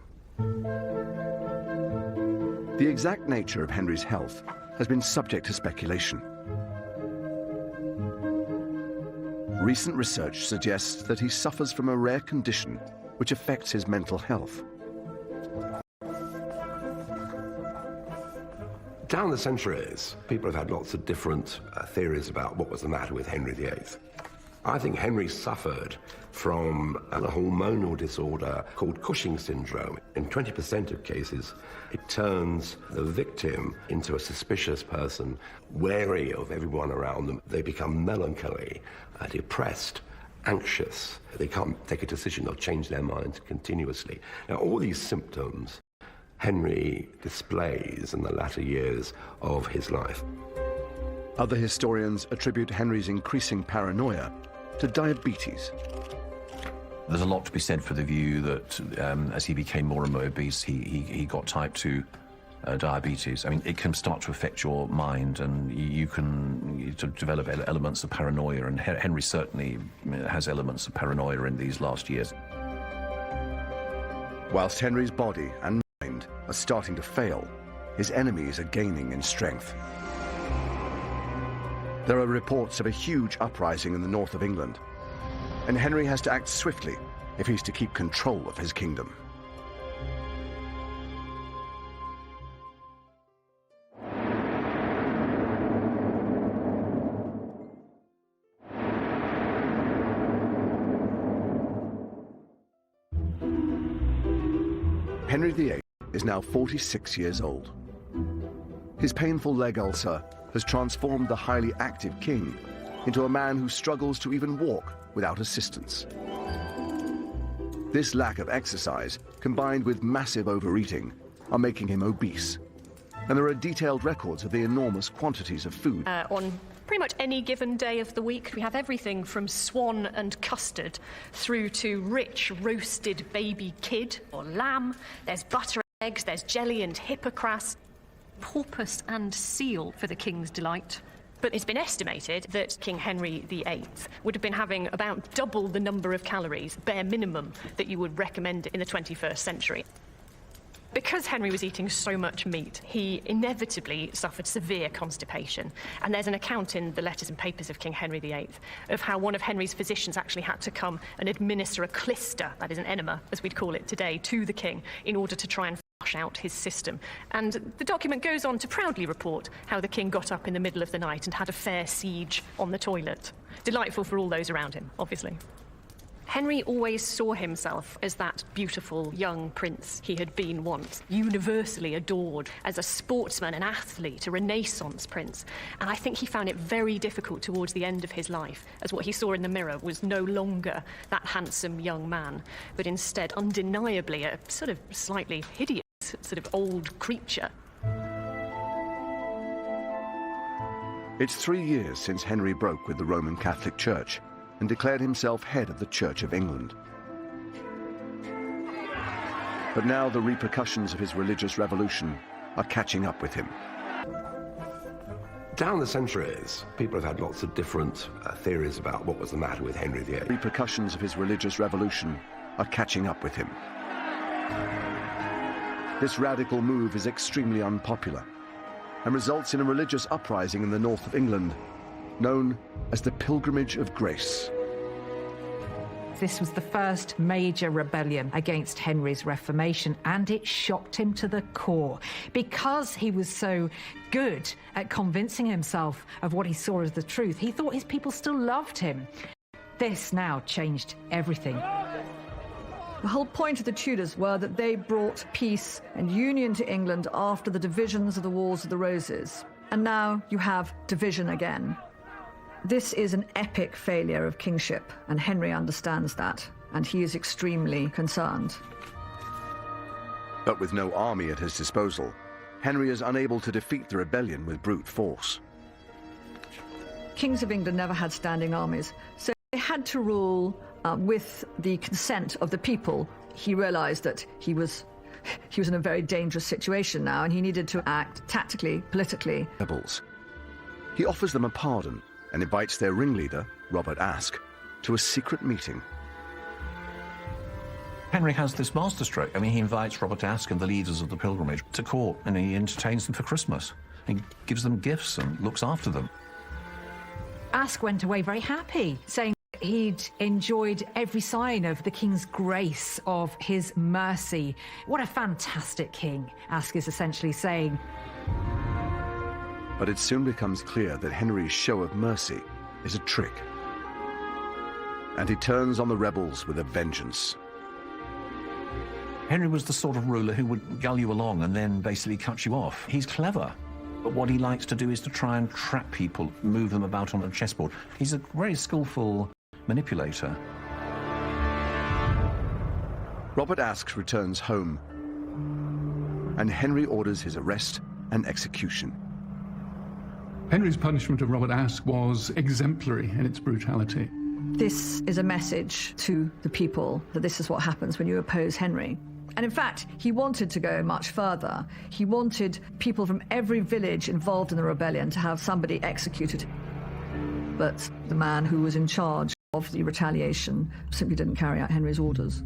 The exact nature of Henry's health has been subject to speculation. Recent research suggests that he suffers from a rare condition which affects his mental health. Down the centuries, people have had lots of different theories about what was the matter with Henry VIII. I think Henry suffered from a hormonal disorder called Cushing syndrome. In 20% of cases, it turns the victim into a suspicious person, wary of everyone around them. They become melancholy, depressed, anxious. They can't take a decision, they'll change their minds continuously. Now, all these symptoms Henry displays in the latter years of his life. Other historians attribute Henry's increasing paranoia to diabetes. There's a lot to be said for the view that as he became more and more obese, he got type 2 diabetes. I mean, it can start to affect your mind, and you can develop elements of paranoia, and Henry certainly has elements of paranoia in these last years. Whilst Henry's body and mind are starting to fail, his enemies are gaining in strength. There are reports of a huge uprising in the north of England, and Henry has to act swiftly if he's to keep control of his kingdom. Henry VIII is now 46 years old. His painful leg ulcer has transformed the highly active king into a man who struggles to even walk without assistance. This lack of exercise, combined with massive overeating, are making him obese. And there are detailed records of the enormous quantities of food. On pretty much any given day of the week, we have everything from swan and custard through to rich roasted baby kid or lamb. There's butter and eggs, there's jelly and hippocras, porpoise and seal for the king's delight. But it's been estimated that King Henry VIII would have been having about double the number of calories, bare minimum, that you would recommend in the 21st century. Because Henry was eating so much meat, he inevitably suffered severe constipation. And there's an account in the letters and papers of King Henry VIII of how one of Henry's physicians actually had to come and administer a clyster, that is an enema, as we'd call it today, to the king in order to try and flush out his system. And the document goes on to proudly report how the king got up in the middle of the night and had a fair siege on the toilet. Delightful for all those around him, obviously. Henry always saw himself as that beautiful young prince he had been once, universally adored as a sportsman, an athlete, a Renaissance prince. And I think he found it very difficult towards the end of his life, as what he saw in the mirror was no longer that handsome young man, but instead undeniably a sort of slightly hideous sort of old creature. It's 3 years since Henry broke with the Roman Catholic Church and declared himself head of the Church of England. But now the repercussions of his religious revolution are catching up with him. Down the centuries, people have had lots of different theories about what was the matter with Henry VIII. Repercussions of his religious revolution are catching up with him. This radical move is extremely unpopular and results in a religious uprising in the north of England known as the Pilgrimage of Grace. This was the first major rebellion against Henry's Reformation, and it shocked him to the core. Because he was so good at convincing himself of what he saw as the truth, he thought his people still loved him. This now changed everything. The whole point of the Tudors were that they brought peace and union to England after the divisions of the Wars of the Roses. And now you have division again. This is an epic failure of kingship, and Henry understands that, and he is extremely concerned. But with no army at his disposal, Henry is unable to defeat the rebellion with brute force. Kings of England never had standing armies, so they had to rule with the consent of the people. He realized that he was he was in a very dangerous situation now, and he needed to act tactically, politically. Rebels. He offers them a pardon and invites their ringleader, Robert Aske, to a secret meeting. Henry has this masterstroke. I mean, he invites Robert Aske and the leaders of the pilgrimage to court, and he entertains them for Christmas. He gives them gifts and looks after them. Aske went away very happy, saying he'd enjoyed every sign of the king's grace, of his mercy. What a fantastic king, Aske is essentially saying. But it soon becomes clear that Henry's show of mercy is a trick. And he turns on the rebels with a vengeance. Henry was the sort of ruler who would gull you along and then basically cut you off. He's clever, but what he likes to do is to try and trap people, move them about on a chessboard. He's a very skillful manipulator. Robert Aske returns home, and Henry orders his arrest and execution. Henry's punishment of Robert Aske was exemplary in its brutality. This is a message to the people that this is what happens when you oppose Henry. And in fact, he wanted to go much further. He wanted people from every village involved in the rebellion to have somebody executed. But the man who was in charge of the retaliation simply didn't carry out Henry's orders.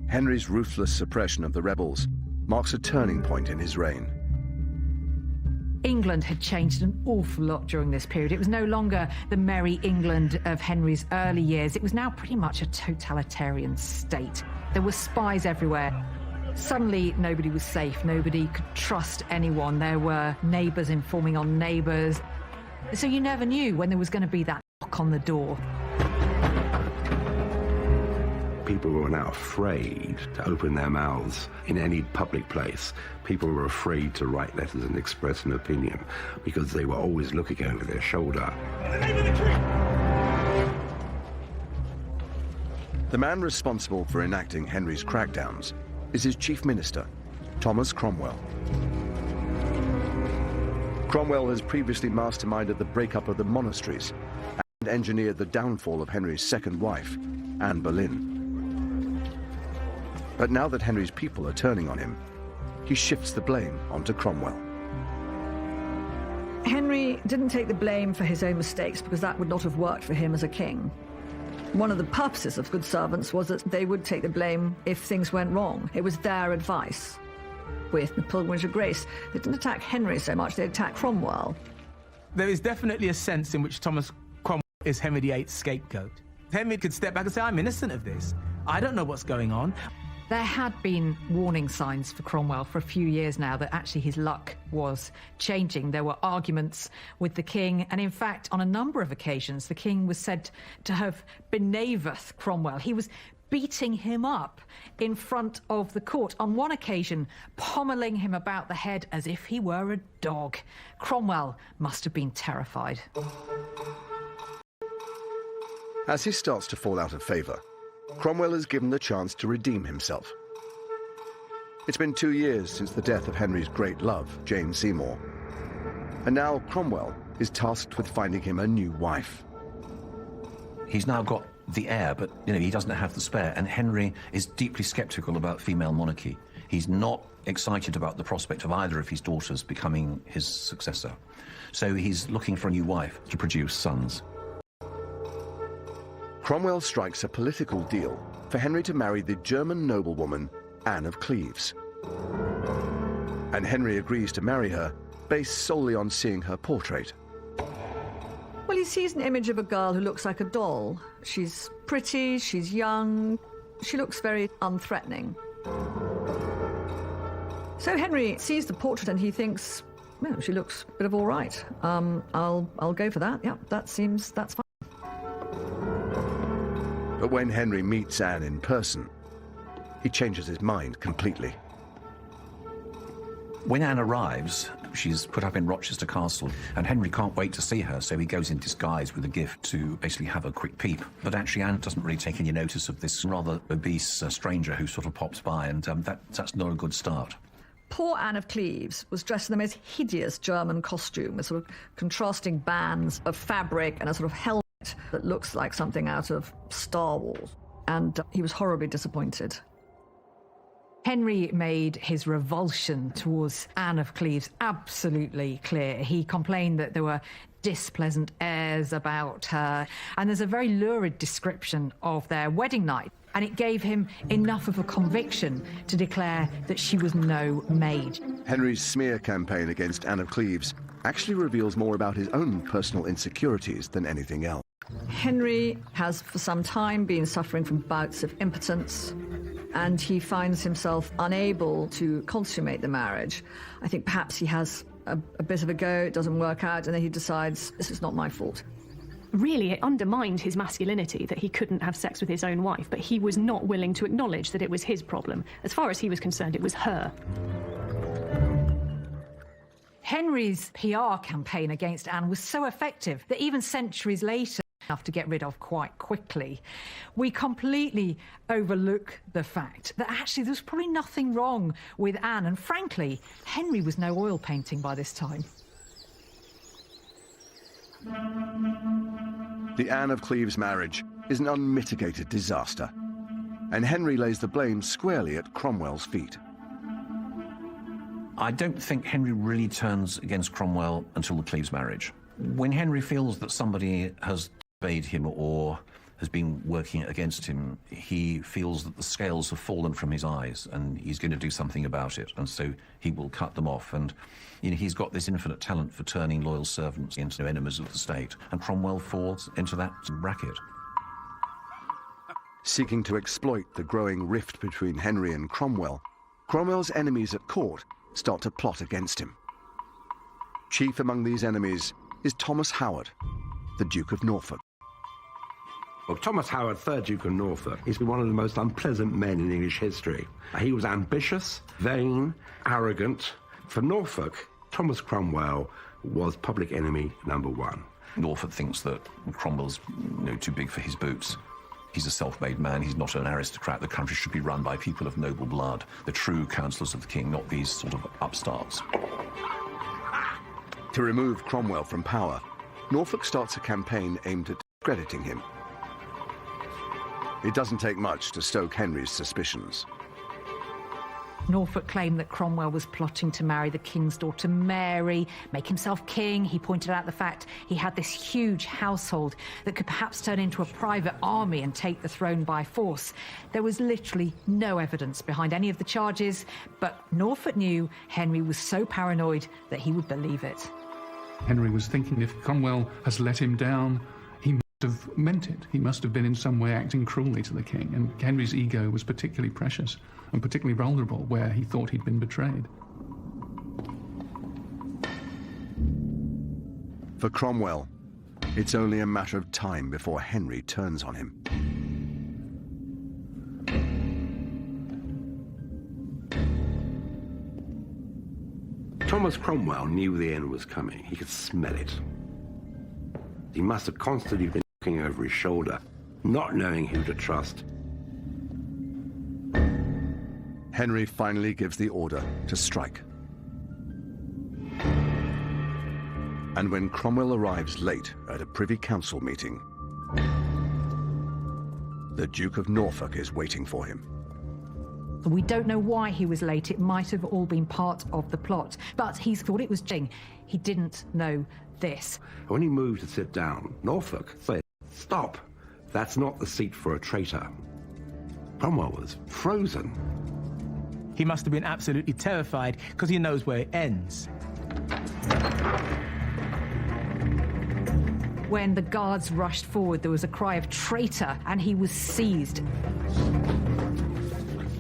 Henry's ruthless suppression of the rebels marks a turning point in his reign. England had changed an awful lot during this period. It was no longer the merry England of Henry's early years. It was now pretty much a totalitarian state. There were spies everywhere. Suddenly, nobody was safe. Nobody could trust anyone. There were neighbours informing on neighbours. So you never knew when there was going to be that knock on the door. People were now afraid to open their mouths in any public place. People were afraid to write letters and express an opinion because they were always looking over their shoulder. In the name of the king! The man responsible for enacting Henry's crackdowns is his chief minister, Thomas Cromwell. Cromwell has previously masterminded the breakup of the monasteries and engineered the downfall of Henry's second wife, Anne Boleyn. But now that Henry's people are turning on him, he shifts the blame onto Cromwell. Henry didn't take the blame for his own mistakes because that would not have worked for him as a king. One of the purposes of good servants was that they would take the blame if things went wrong. It was their advice. With the Pilgrimage of Grace, they didn't attack Henry so much, they attacked Cromwell. There is definitely a sense in which Thomas Cromwell is Henry VIII's scapegoat. Henry could step back and say, I'm innocent of this. I don't know what's going on. There had been warning signs for Cromwell for a few years now that actually his luck was changing. There were arguments with the king, and in fact, on a number of occasions, the king was said to have benaveth Cromwell. He was beating him up in front of the court. On one occasion, pommeling him about the head as if he were a dog. Cromwell must have been terrified. As he starts to fall out of favour, Cromwell is given the chance to redeem himself. It's been 2 years since the death of Henry's great love, Jane Seymour. And now Cromwell is tasked with finding him a new wife. He's now got the heir, but he doesn't have the spare, and Henry is deeply sceptical about female monarchy. He's not excited about the prospect of either of his daughters becoming his successor. So he's looking for a new wife to produce sons. Cromwell strikes a political deal for Henry to marry the German noblewoman Anne of Cleves. And Henry agrees to marry her based solely on seeing her portrait. Well, he sees an image of a girl who looks like a doll. She's pretty, she's young, she looks very unthreatening. So Henry sees the portrait and he thinks, well, she looks a bit of all right. I'll go for that. Yeah, that's fine. But when Henry meets Anne in person, he changes his mind completely. When Anne arrives, she's put up in Rochester Castle, and Henry can't wait to see her, so he goes in disguise with a gift to basically have a quick peep. But actually, Anne doesn't really take any notice of this rather obese stranger who sort of pops by, and that's not a good start. Poor Anne of Cleves was dressed in the most hideous German costume with sort of contrasting bands of fabric and a sort of helmet that looks like something out of Star Wars. And he was horribly disappointed. Henry made his revulsion towards Anne of Cleves absolutely clear. He complained that there were displeasant airs about her, and there's a very lurid description of their wedding night, and it gave him enough of a conviction to declare that she was no maid. Henry's smear campaign against Anne of Cleves actually reveals more about his own personal insecurities than anything else. Henry has for some time been suffering from bouts of impotence, and he finds himself unable to consummate the marriage. I think perhaps he has a bit of a go, it doesn't work out, and then he decides, this is not my fault. Really, it undermined his masculinity that he couldn't have sex with his own wife, but he was not willing to acknowledge that it was his problem. As far as he was concerned, it was her. Henry's PR campaign against Anne was so effective that even centuries later, enough to get rid of quite quickly, we completely overlook the fact that actually there was probably nothing wrong with Anne, and frankly, Henry was no oil painting by this time. The Anne of Cleves marriage is an unmitigated disaster, and Henry lays the blame squarely at Cromwell's feet. I don't think Henry really turns against Cromwell until the Cleves marriage. When Henry feels that somebody has obeyed him or has been working against him, he feels that the scales have fallen from his eyes and he's going to do something about it, and so he will cut them off. And he's got this infinite talent for turning loyal servants into enemies of the state, and Cromwell falls into that bracket. Seeking to exploit the growing rift between Henry and Cromwell, Cromwell's enemies at court start to plot against him. Chief among these enemies is Thomas Howard, the Duke of Norfolk. Well, Thomas Howard, 3rd Duke of Norfolk, is one of the most unpleasant men in English history. He was ambitious, vain, arrogant. For Norfolk, Thomas Cromwell was public enemy #1. Norfolk thinks that Cromwell's too big for his boots. He's a self-made man, he's not an aristocrat. The country should be run by people of noble blood, the true counsellors of the king, not these sort of upstarts. To remove Cromwell from power, Norfolk starts a campaign aimed at discrediting him. It doesn't take much to stoke Henry's suspicions. Norfolk claimed that Cromwell was plotting to marry the king's daughter Mary, make himself king. He pointed out the fact he had this huge household that could perhaps turn into a private army and take the throne by force. There was literally no evidence behind any of the charges, but Norfolk knew Henry was so paranoid that he would believe it. Henry was thinking if Cromwell has let him down, he must have meant it. He must have been in some way acting cruelly to the king, and Henry's ego was particularly precious and particularly vulnerable where he thought he'd been betrayed. For Cromwell, it's only a matter of time before Henry turns on him. Thomas Cromwell knew the end was coming. He could smell it. He must have constantly been looking over his shoulder, not knowing who to trust. Henry finally gives the order to strike. And when Cromwell arrives late at a Privy Council meeting, the Duke of Norfolk is waiting for him. We don't know why he was late. It might have all been part of the plot, but he thought it was Jing. He didn't know this. When he moved to sit down, Norfolk said, "Stop. That's not the seat for a traitor." Cromwell was frozen. He must have been absolutely terrified because he knows where it ends. When the guards rushed forward, there was a cry of traitor, and he was seized.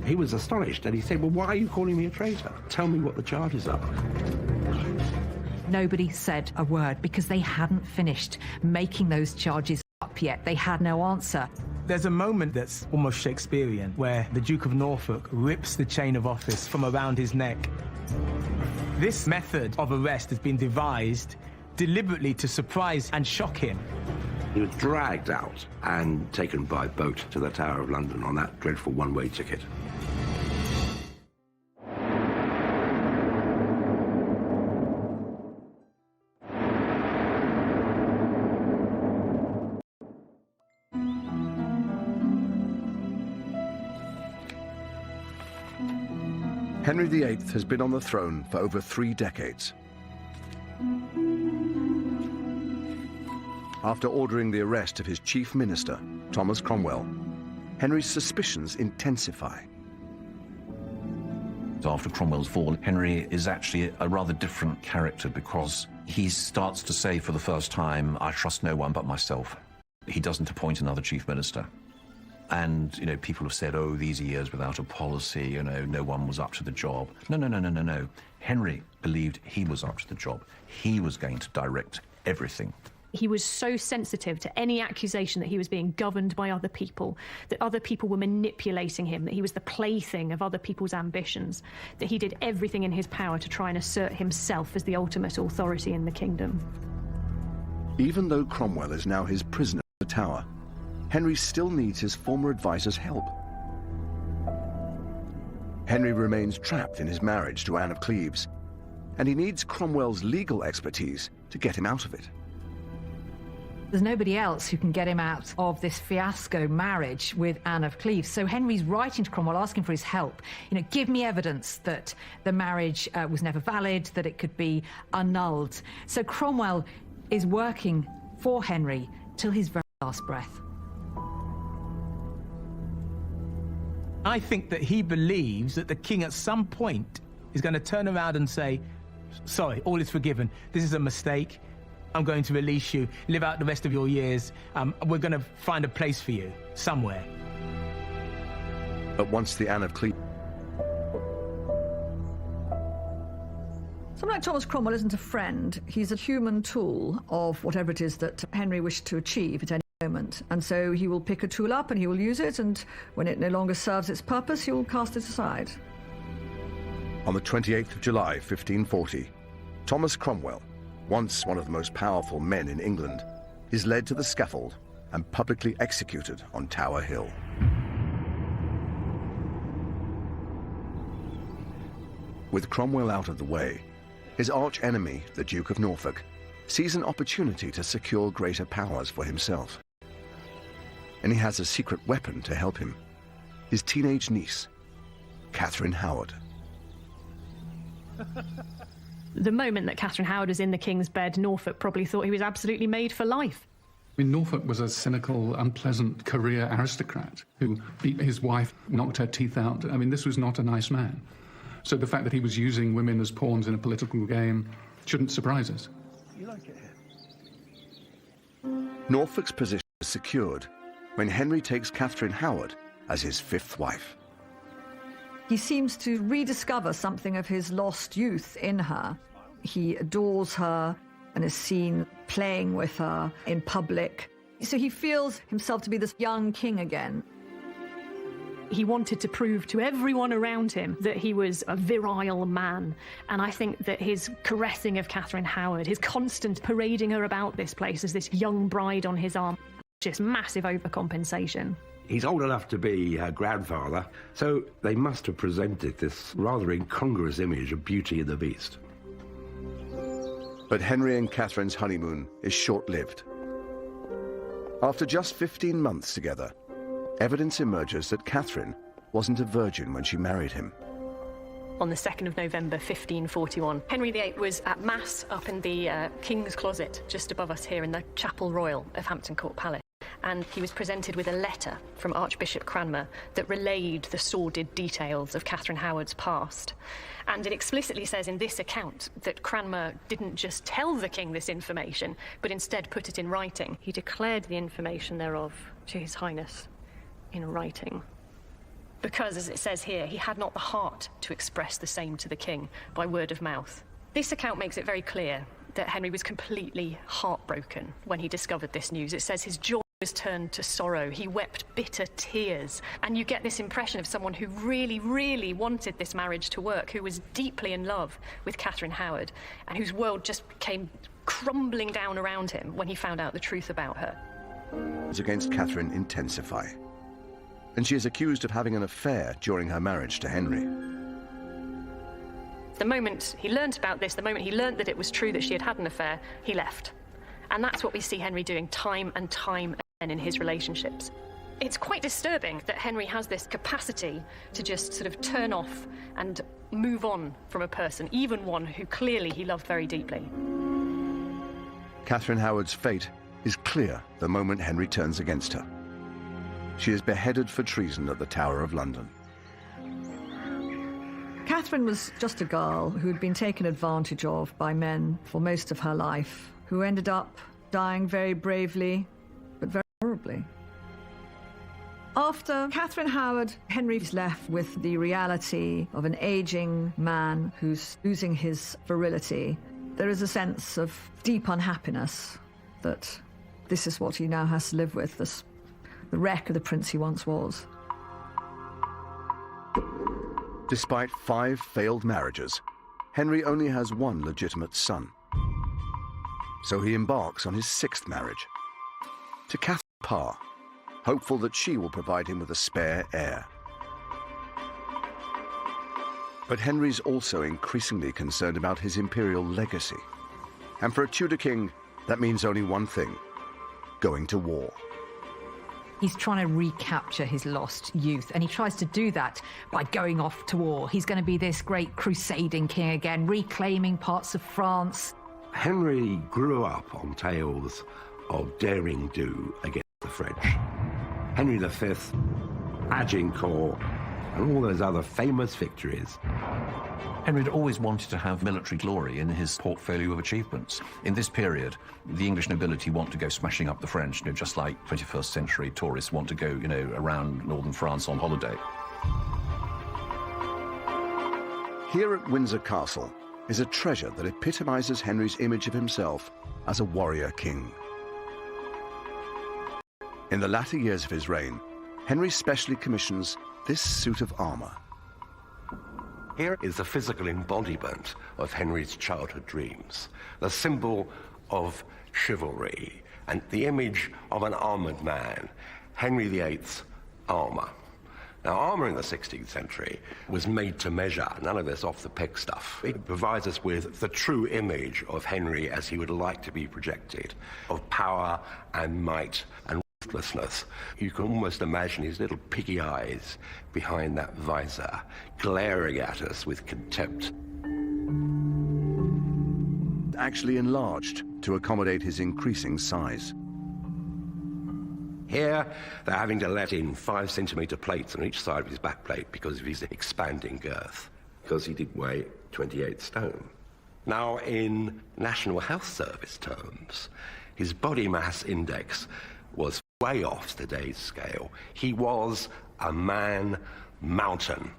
He was astonished, and he said, "Well, why are you calling me a traitor? Tell me what the charges are." Nobody said a word because they hadn't finished making those charges up yet. They had no answer. There's a moment that's almost Shakespearean where the Duke of Norfolk rips the chain of office from around his neck. This method of arrest has been devised deliberately to surprise and shock him. He was dragged out and taken by boat to the Tower of London on that dreadful one-way ticket. Henry VIII has been on the throne for over 3 decades. After ordering the arrest of his chief minister, Thomas Cromwell, Henry's suspicions intensify. After Cromwell's fall, Henry is actually a rather different character because he starts to say for the first time, I trust no one but myself. He doesn't appoint another chief minister. And, you know, people have said, oh, these are years without a policy, you know, no one was up to the job. No. Henry believed he was up to the job. He was going to direct everything. He was so sensitive to any accusation that he was being governed by other people, that other people were manipulating him, that he was the plaything of other people's ambitions, that he did everything in his power to try and assert himself as the ultimate authority in the kingdom. Even though Cromwell is now his prisoner in the Tower, Henry still needs his former advisor's help. Henry remains trapped in his marriage to Anne of Cleves, and he needs Cromwell's legal expertise to get him out of it. There's nobody else who can get him out of this fiasco marriage with Anne of Cleves. So Henry's writing to Cromwell, asking for his help. You know, give me evidence that the marriage was never valid, that it could be annulled. So Cromwell is working for Henry till his very last breath. I think that he believes that the king at some point is going to turn around and say, sorry, all is forgiven. This is a mistake. I'm going to release you, live out the rest of your years. We're going to find a place for you, somewhere. But once the Anne of Cleves... Someone like Thomas Cromwell isn't a friend. He's a human tool of whatever it is that Henry wished to achieve at any moment. And so he will pick a tool up and he will use it, and when it no longer serves its purpose, he will cast it aside. On the 28th of July, 1540, Thomas Cromwell, once one of the most powerful men in England, is led to the scaffold and publicly executed on Tower Hill. With Cromwell out of the way, his arch-enemy, the Duke of Norfolk, sees an opportunity to secure greater powers for himself. And he has a secret weapon to help him, his teenage niece, Catherine Howard. The moment that Catherine Howard was in the king's bed, Norfolk probably thought he was absolutely made for life. I mean, Norfolk was a cynical, unpleasant career aristocrat who beat his wife, knocked her teeth out. I mean, this was not a nice man. So the fact that he was using women as pawns in a political game shouldn't surprise us. You like it here? Norfolk's position is secured when Henry takes Catherine Howard as his 5th wife. He seems to rediscover something of his lost youth in her. He adores her and is seen playing with her in public. So he feels himself to be this young king again. He wanted to prove to everyone around him that he was a virile man. And I think that his caressing of Catherine Howard, his constant parading her about this place as this young bride on his arm, just massive overcompensation. He's old enough to be her grandfather, so they must have presented this rather incongruous image of Beauty and the Beast. But Henry and Catherine's honeymoon is short-lived. After just 15 months together, evidence emerges that Catherine wasn't a virgin when she married him. On the 2nd of November, 1541, Henry VIII was at Mass up in the King's Closet, just above us here in the Chapel Royal of Hampton Court Palace. And he was presented with a letter from Archbishop Cranmer that relayed the sordid details of Catherine Howard's past. And it explicitly says in this account that Cranmer didn't just tell the king this information, but instead put it in writing. He declared the information thereof to His Highness in writing. Because, as it says here, he had not the heart to express the same to the king by word of mouth. This account makes it very clear that Henry was completely heartbroken when he discovered this news. It says his joy was turned to sorrow. He wept bitter tears. And you get this impression of someone who really, really wanted this marriage to work, who was deeply in love with Catherine Howard, and whose world just came crumbling down around him when he found out the truth about her. Against Catherine intensify, and she is accused of having an affair during her marriage to Henry. The moment he learnt about this, the moment he learnt that it was true that she had had an affair, he left. And that's what we see Henry doing time and time again in his relationships. It's quite disturbing that Henry has this capacity to just sort of turn off and move on from a person, even one who clearly he loved very deeply. Catherine Howard's fate is clear the moment Henry turns against her. She is beheaded for treason at the Tower of London. Catherine was just a girl who'd been taken advantage of by men for most of her life, who ended up dying very bravely, but very horribly. After Catherine Howard, Henry's left with the reality of an aging man who's losing his virility. There is a sense of deep unhappiness that this is what he now has to live with, the wreck of the prince he once was. Despite 5 failed marriages, Henry only has 1 legitimate son. So he embarks on his 6th marriage, to Catherine Parr, hopeful that she will provide him with a spare heir. But Henry's also increasingly concerned about his imperial legacy. And for a Tudor king, that means only one thing: going to war. He's trying to recapture his lost youth, and he tries to do that by going off to war. He's going to be this great crusading king again, reclaiming parts of France. Henry grew up on tales of daring do against the French. Henry V, Agincourt, and all those other famous victories. Henry had always wanted to have military glory in his portfolio of achievements. In this period, the English nobility want to go smashing up the French, just like 21st century tourists want to go, around northern France on holiday. Here at Windsor Castle is a treasure that epitomizes Henry's image of himself as a warrior king. In the latter years of his reign, Henry specially commissions this suit of armor. Here is the physical embodiment of Henry's childhood dreams, the symbol of chivalry, and the image of an armored man, Henry VIII's armor. Now, armor in the 16th century was made to measure, none of this off-the-peg stuff. It provides us with the true image of Henry as he would like to be projected, of power and might and ruthlessness. You can almost imagine his little piggy eyes behind that visor, glaring at us with contempt. Actually enlarged to accommodate his increasing size. Here, they're having to let in 5-centimeter plates on each side of his backplate because of his expanding girth, because he did weigh 28 stone. Now, in National Health Service terms, his body mass index was way off today's scale. He was a man mountain.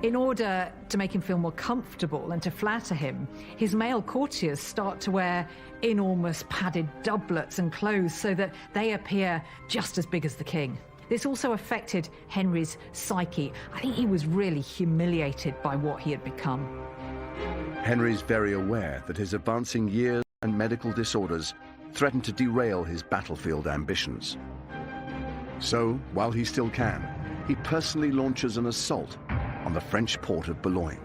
In order to make him feel more comfortable and to flatter him, his male courtiers start to wear enormous padded doublets and clothes so that they appear just as big as the king. This also affected Henry's psyche. I think he was really humiliated by what he had become. Henry's very aware that his advancing years and medical disorders threaten to derail his battlefield ambitions. So, while he still can, he personally launches an assault on the French port of Boulogne.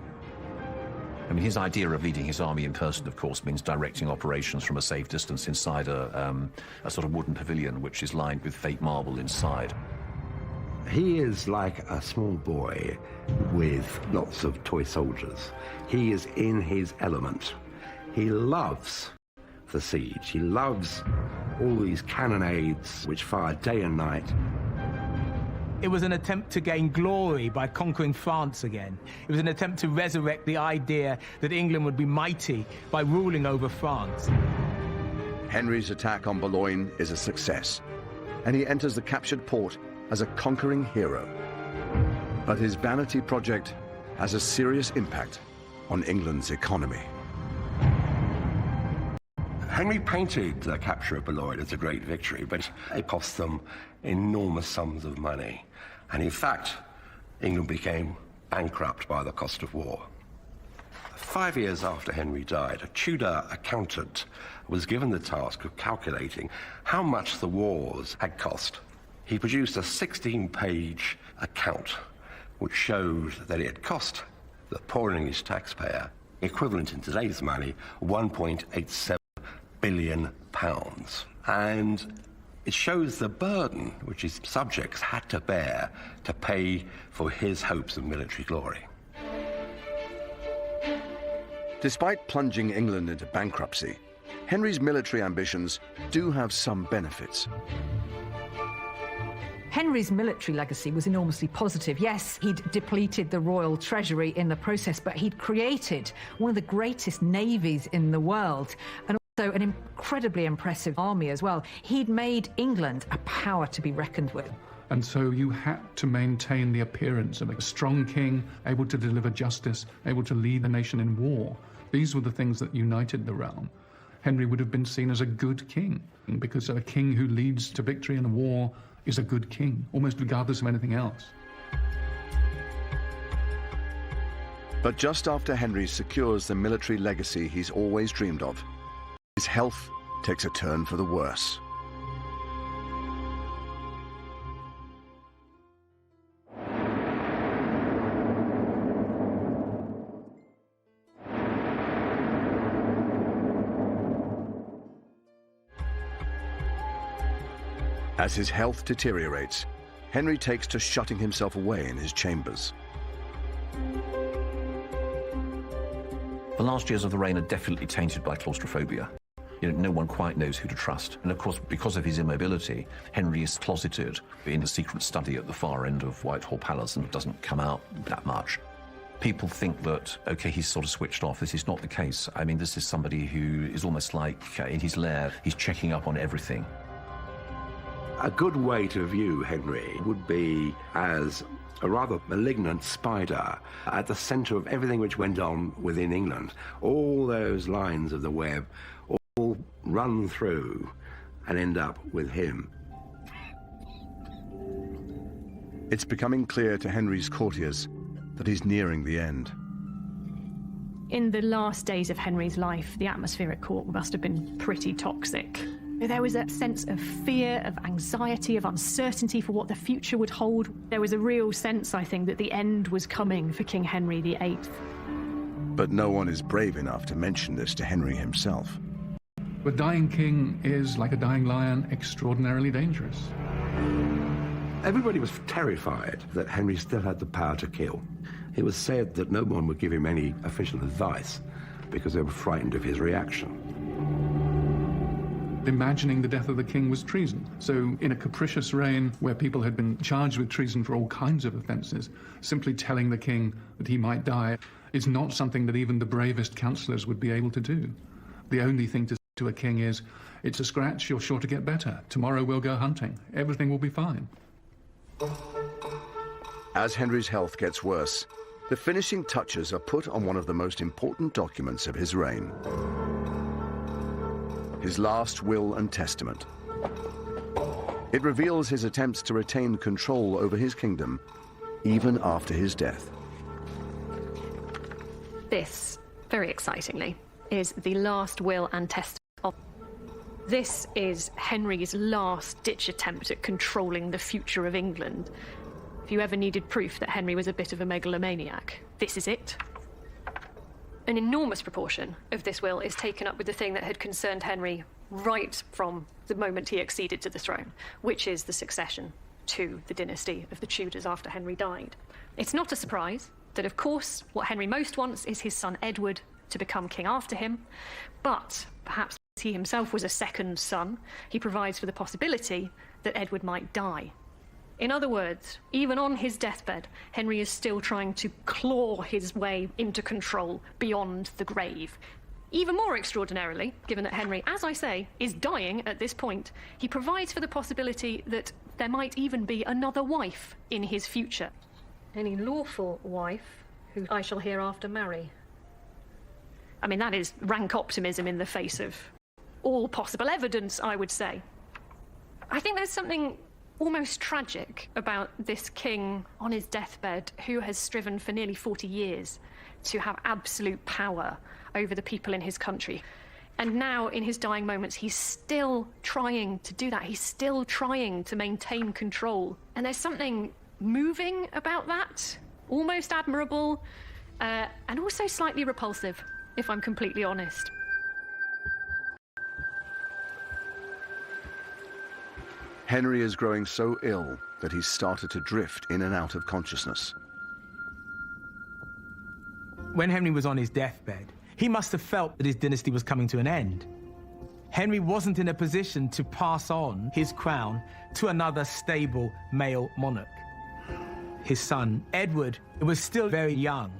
I mean, his idea of leading his army in person, of course, means directing operations from a safe distance inside a sort of wooden pavilion, which is lined with fake marble inside. He is like a small boy with lots of toy soldiers. He is in his element. He loves the siege. He loves all these cannonades which fire day and night. It was an attempt to gain glory by conquering France again. It was an attempt to resurrect the idea that England would be mighty by ruling over France. Henry's attack on Boulogne is a success, and he enters the captured port as a conquering hero. But his vanity project has a serious impact on England's economy. Henry painted the capture of Boulogne as a great victory, but it cost them enormous sums of money. And in fact, England became bankrupt by the cost of war. 5 years after Henry died, a Tudor accountant was given the task of calculating how much the wars had cost. He produced a 16-page account which showed that it had cost the poor English taxpayer, equivalent in today's money, £1.87 billion. And it shows the burden which his subjects had to bear to pay for his hopes of military glory. Despite plunging England into bankruptcy, Henry's military ambitions do have some benefits. Henry's military legacy was enormously positive. Yes, he'd depleted the royal treasury in the process, but he'd created one of the greatest navies in the world, and also an incredibly impressive army as well. He'd made England a power to be reckoned with. And so you had to maintain the appearance of a strong king, able to deliver justice, able to lead the nation in war. These were the things that united the realm. Henry would have been seen as a good king, because a king who leads to victory in a war is a good king, almost regardless of anything else. But just after Henry secures the military legacy he's always dreamed of, his health takes a turn for the worse. As his health deteriorates, Henry takes to shutting himself away in his chambers. The last years of the reign are definitely tainted by claustrophobia. No one quite knows who to trust. And of course, because of his immobility, Henry is closeted in a secret study at the far end of Whitehall Palace and doesn't come out that much. People think that, okay, he's sort of switched off. This is not the case. I mean, this is somebody who is almost like in his lair, he's checking up on everything. A good way to view Henry would be as a rather malignant spider at the centre of everything which went on within England. All those lines of the web all run through and end up with him. It's becoming clear to Henry's courtiers that he's nearing the end. In the last days of Henry's life, the atmosphere at court must have been pretty toxic. There was a sense of fear, of anxiety, of uncertainty for what the future would hold. There was a real sense, I think, that the end was coming for King Henry VIII. But no one is brave enough to mention this to Henry himself. A dying king is, like a dying lion, extraordinarily dangerous. Everybody was terrified that Henry still had the power to kill. It was said that no one would give him any official advice because they were frightened of his reaction. Imagining the death of the king was treason. So in a capricious reign where people had been charged with treason for all kinds of offences, simply telling the king that he might die is not something that even the bravest counsellors would be able to do. The only thing to say to a king is, it's a scratch, you're sure to get better. Tomorrow we'll go hunting. Everything will be fine. As Henry's health gets worse, the finishing touches are put on one of the most important documents of his reign. His last will and testament. It reveals his attempts to retain control over his kingdom, even after his death. This, very excitingly, is the last will and testament of... This is Henry's last-ditch attempt at controlling the future of England. If you ever needed proof that Henry was a bit of a megalomaniac, this is it. An enormous proportion of this will is taken up with the thing that had concerned Henry right from the moment he acceded to the throne, which is the succession to the dynasty of the Tudors after Henry died. It's not a surprise that, of course, what Henry most wants is his son Edward to become king after him, but perhaps because he himself was a second son, he provides for the possibility that Edward might die. In other words, even on his deathbed, Henry is still trying to claw his way into control beyond the grave. Even more extraordinarily, given that Henry, as I say, is dying at this point, he provides for the possibility that there might even be another wife in his future. Any lawful wife who I shall hereafter marry. I mean, that is rank optimism in the face of all possible evidence, I would say. I think there's something almost tragic about this king on his deathbed who has striven for nearly 40 years to have absolute power over the people in his country. And now, in his dying moments, he's still trying to do that. He's still trying to maintain control. And there's something moving about that, almost admirable, and also slightly repulsive, if I'm completely honest. Henry is growing so ill that he's started to drift in and out of consciousness. When Henry was on his deathbed, he must have felt that his dynasty was coming to an end. Henry wasn't in a position to pass on his crown to another stable male monarch. His son, Edward, was still very young.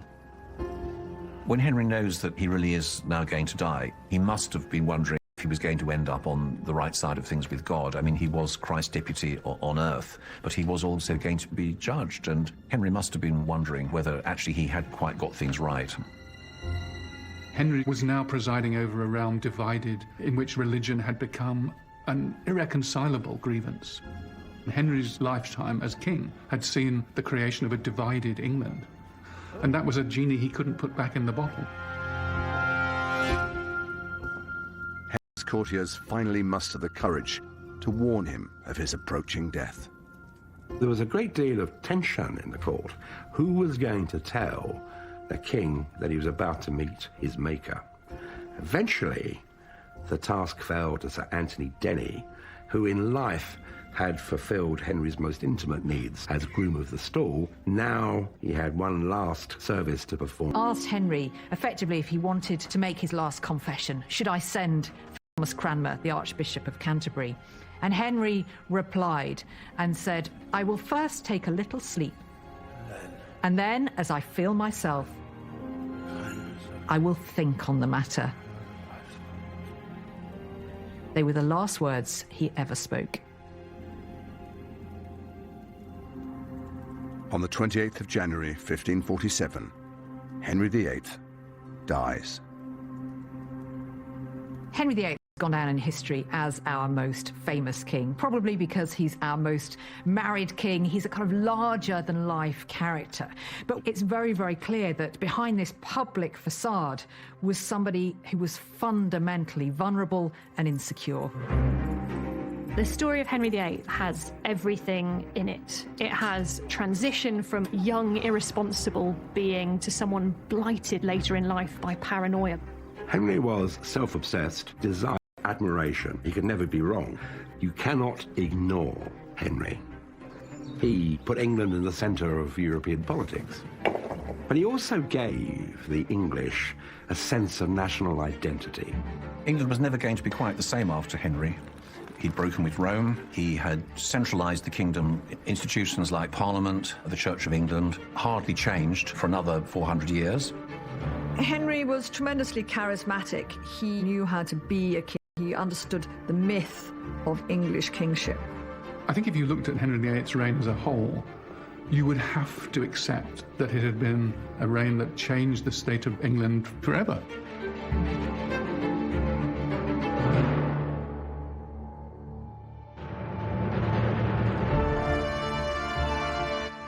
When Henry knows that he really is now going to die, he must have been wondering if he was going to end up on the right side of things with God. I mean, he was Christ's deputy on earth, but he was also going to be judged, and Henry must have been wondering whether actually he had quite got things right. Henry was now presiding over a realm divided, in which religion had become an irreconcilable grievance. Henry's lifetime as king had seen the creation of a divided England, and that was a genie he couldn't put back in the bottle. Henry's courtiers finally muster the courage to warn him of his approaching death. There was a great deal of tension in the court. Who was going to tell the king that he was about to meet his maker? Eventually, the task fell to Sir Anthony Denny, who in life had fulfilled Henry's most intimate needs as groom of the stall. Now he had one last service to perform. Asked Henry, effectively, if he wanted to make his last confession. Should I send for Thomas Cranmer, the Archbishop of Canterbury? And Henry replied and said, I will first take a little sleep, and then, as I feel myself, I will think on the matter. They were the last words he ever spoke. On the 28th of January, 1547, Henry VIII dies. Henry VIII has gone down in history as our most famous king, probably because he's our most married king. He's a kind of larger-than-life character. But it's very, very clear that behind this public facade was somebody who was fundamentally vulnerable and insecure. The story of Henry VIII has everything in it. It has transition from young, irresponsible being to someone blighted later in life by paranoia. Henry was self-obsessed, desired admiration. He could never be wrong. You cannot ignore Henry. He put England in the centre of European politics. But he also gave the English a sense of national identity. England was never going to be quite the same after Henry. He'd broken with Rome. He had centralised the kingdom. Institutions like Parliament, the Church of England, hardly changed for another 400 years. Henry was tremendously charismatic. He knew how to be a king. He understood the myth of English kingship. I think if you looked at Henry VIII's reign as a whole, you would have to accept that it had been a reign that changed the state of England forever.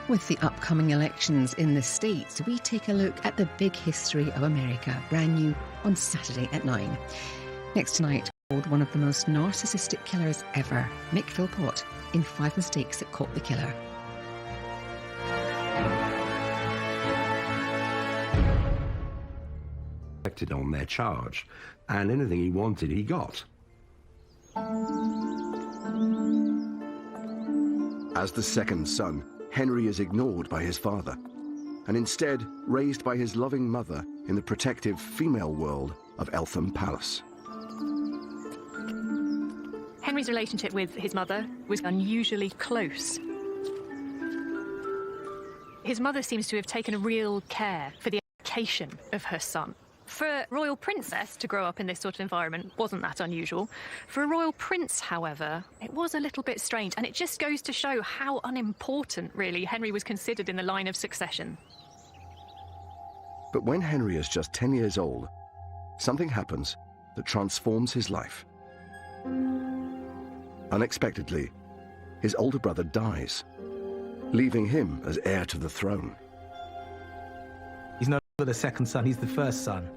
With the upcoming elections in the States, we take a look at the big history of America, brand new on Saturday at 9. Next tonight, one of the most narcissistic killers ever, Mick Philpott, in 5 Mistakes That Caught the Killer. On their charge, and anything he wanted, he got. As the second son, Henry is ignored by his father, and instead raised by his loving mother in the protective female world of Eltham Palace. Henry's relationship with his mother was unusually close. His mother seems to have taken a real care for the education of her son. For a royal princess to grow up in this sort of environment wasn't that unusual. For a royal prince, however, it was a little bit strange, and it just goes to show how unimportant, really, Henry was considered in the line of succession. But when Henry is just 10 years old, something happens that transforms his life. Unexpectedly, his older brother dies, leaving him as heir to the throne. He's no longer the second son, he's the first son.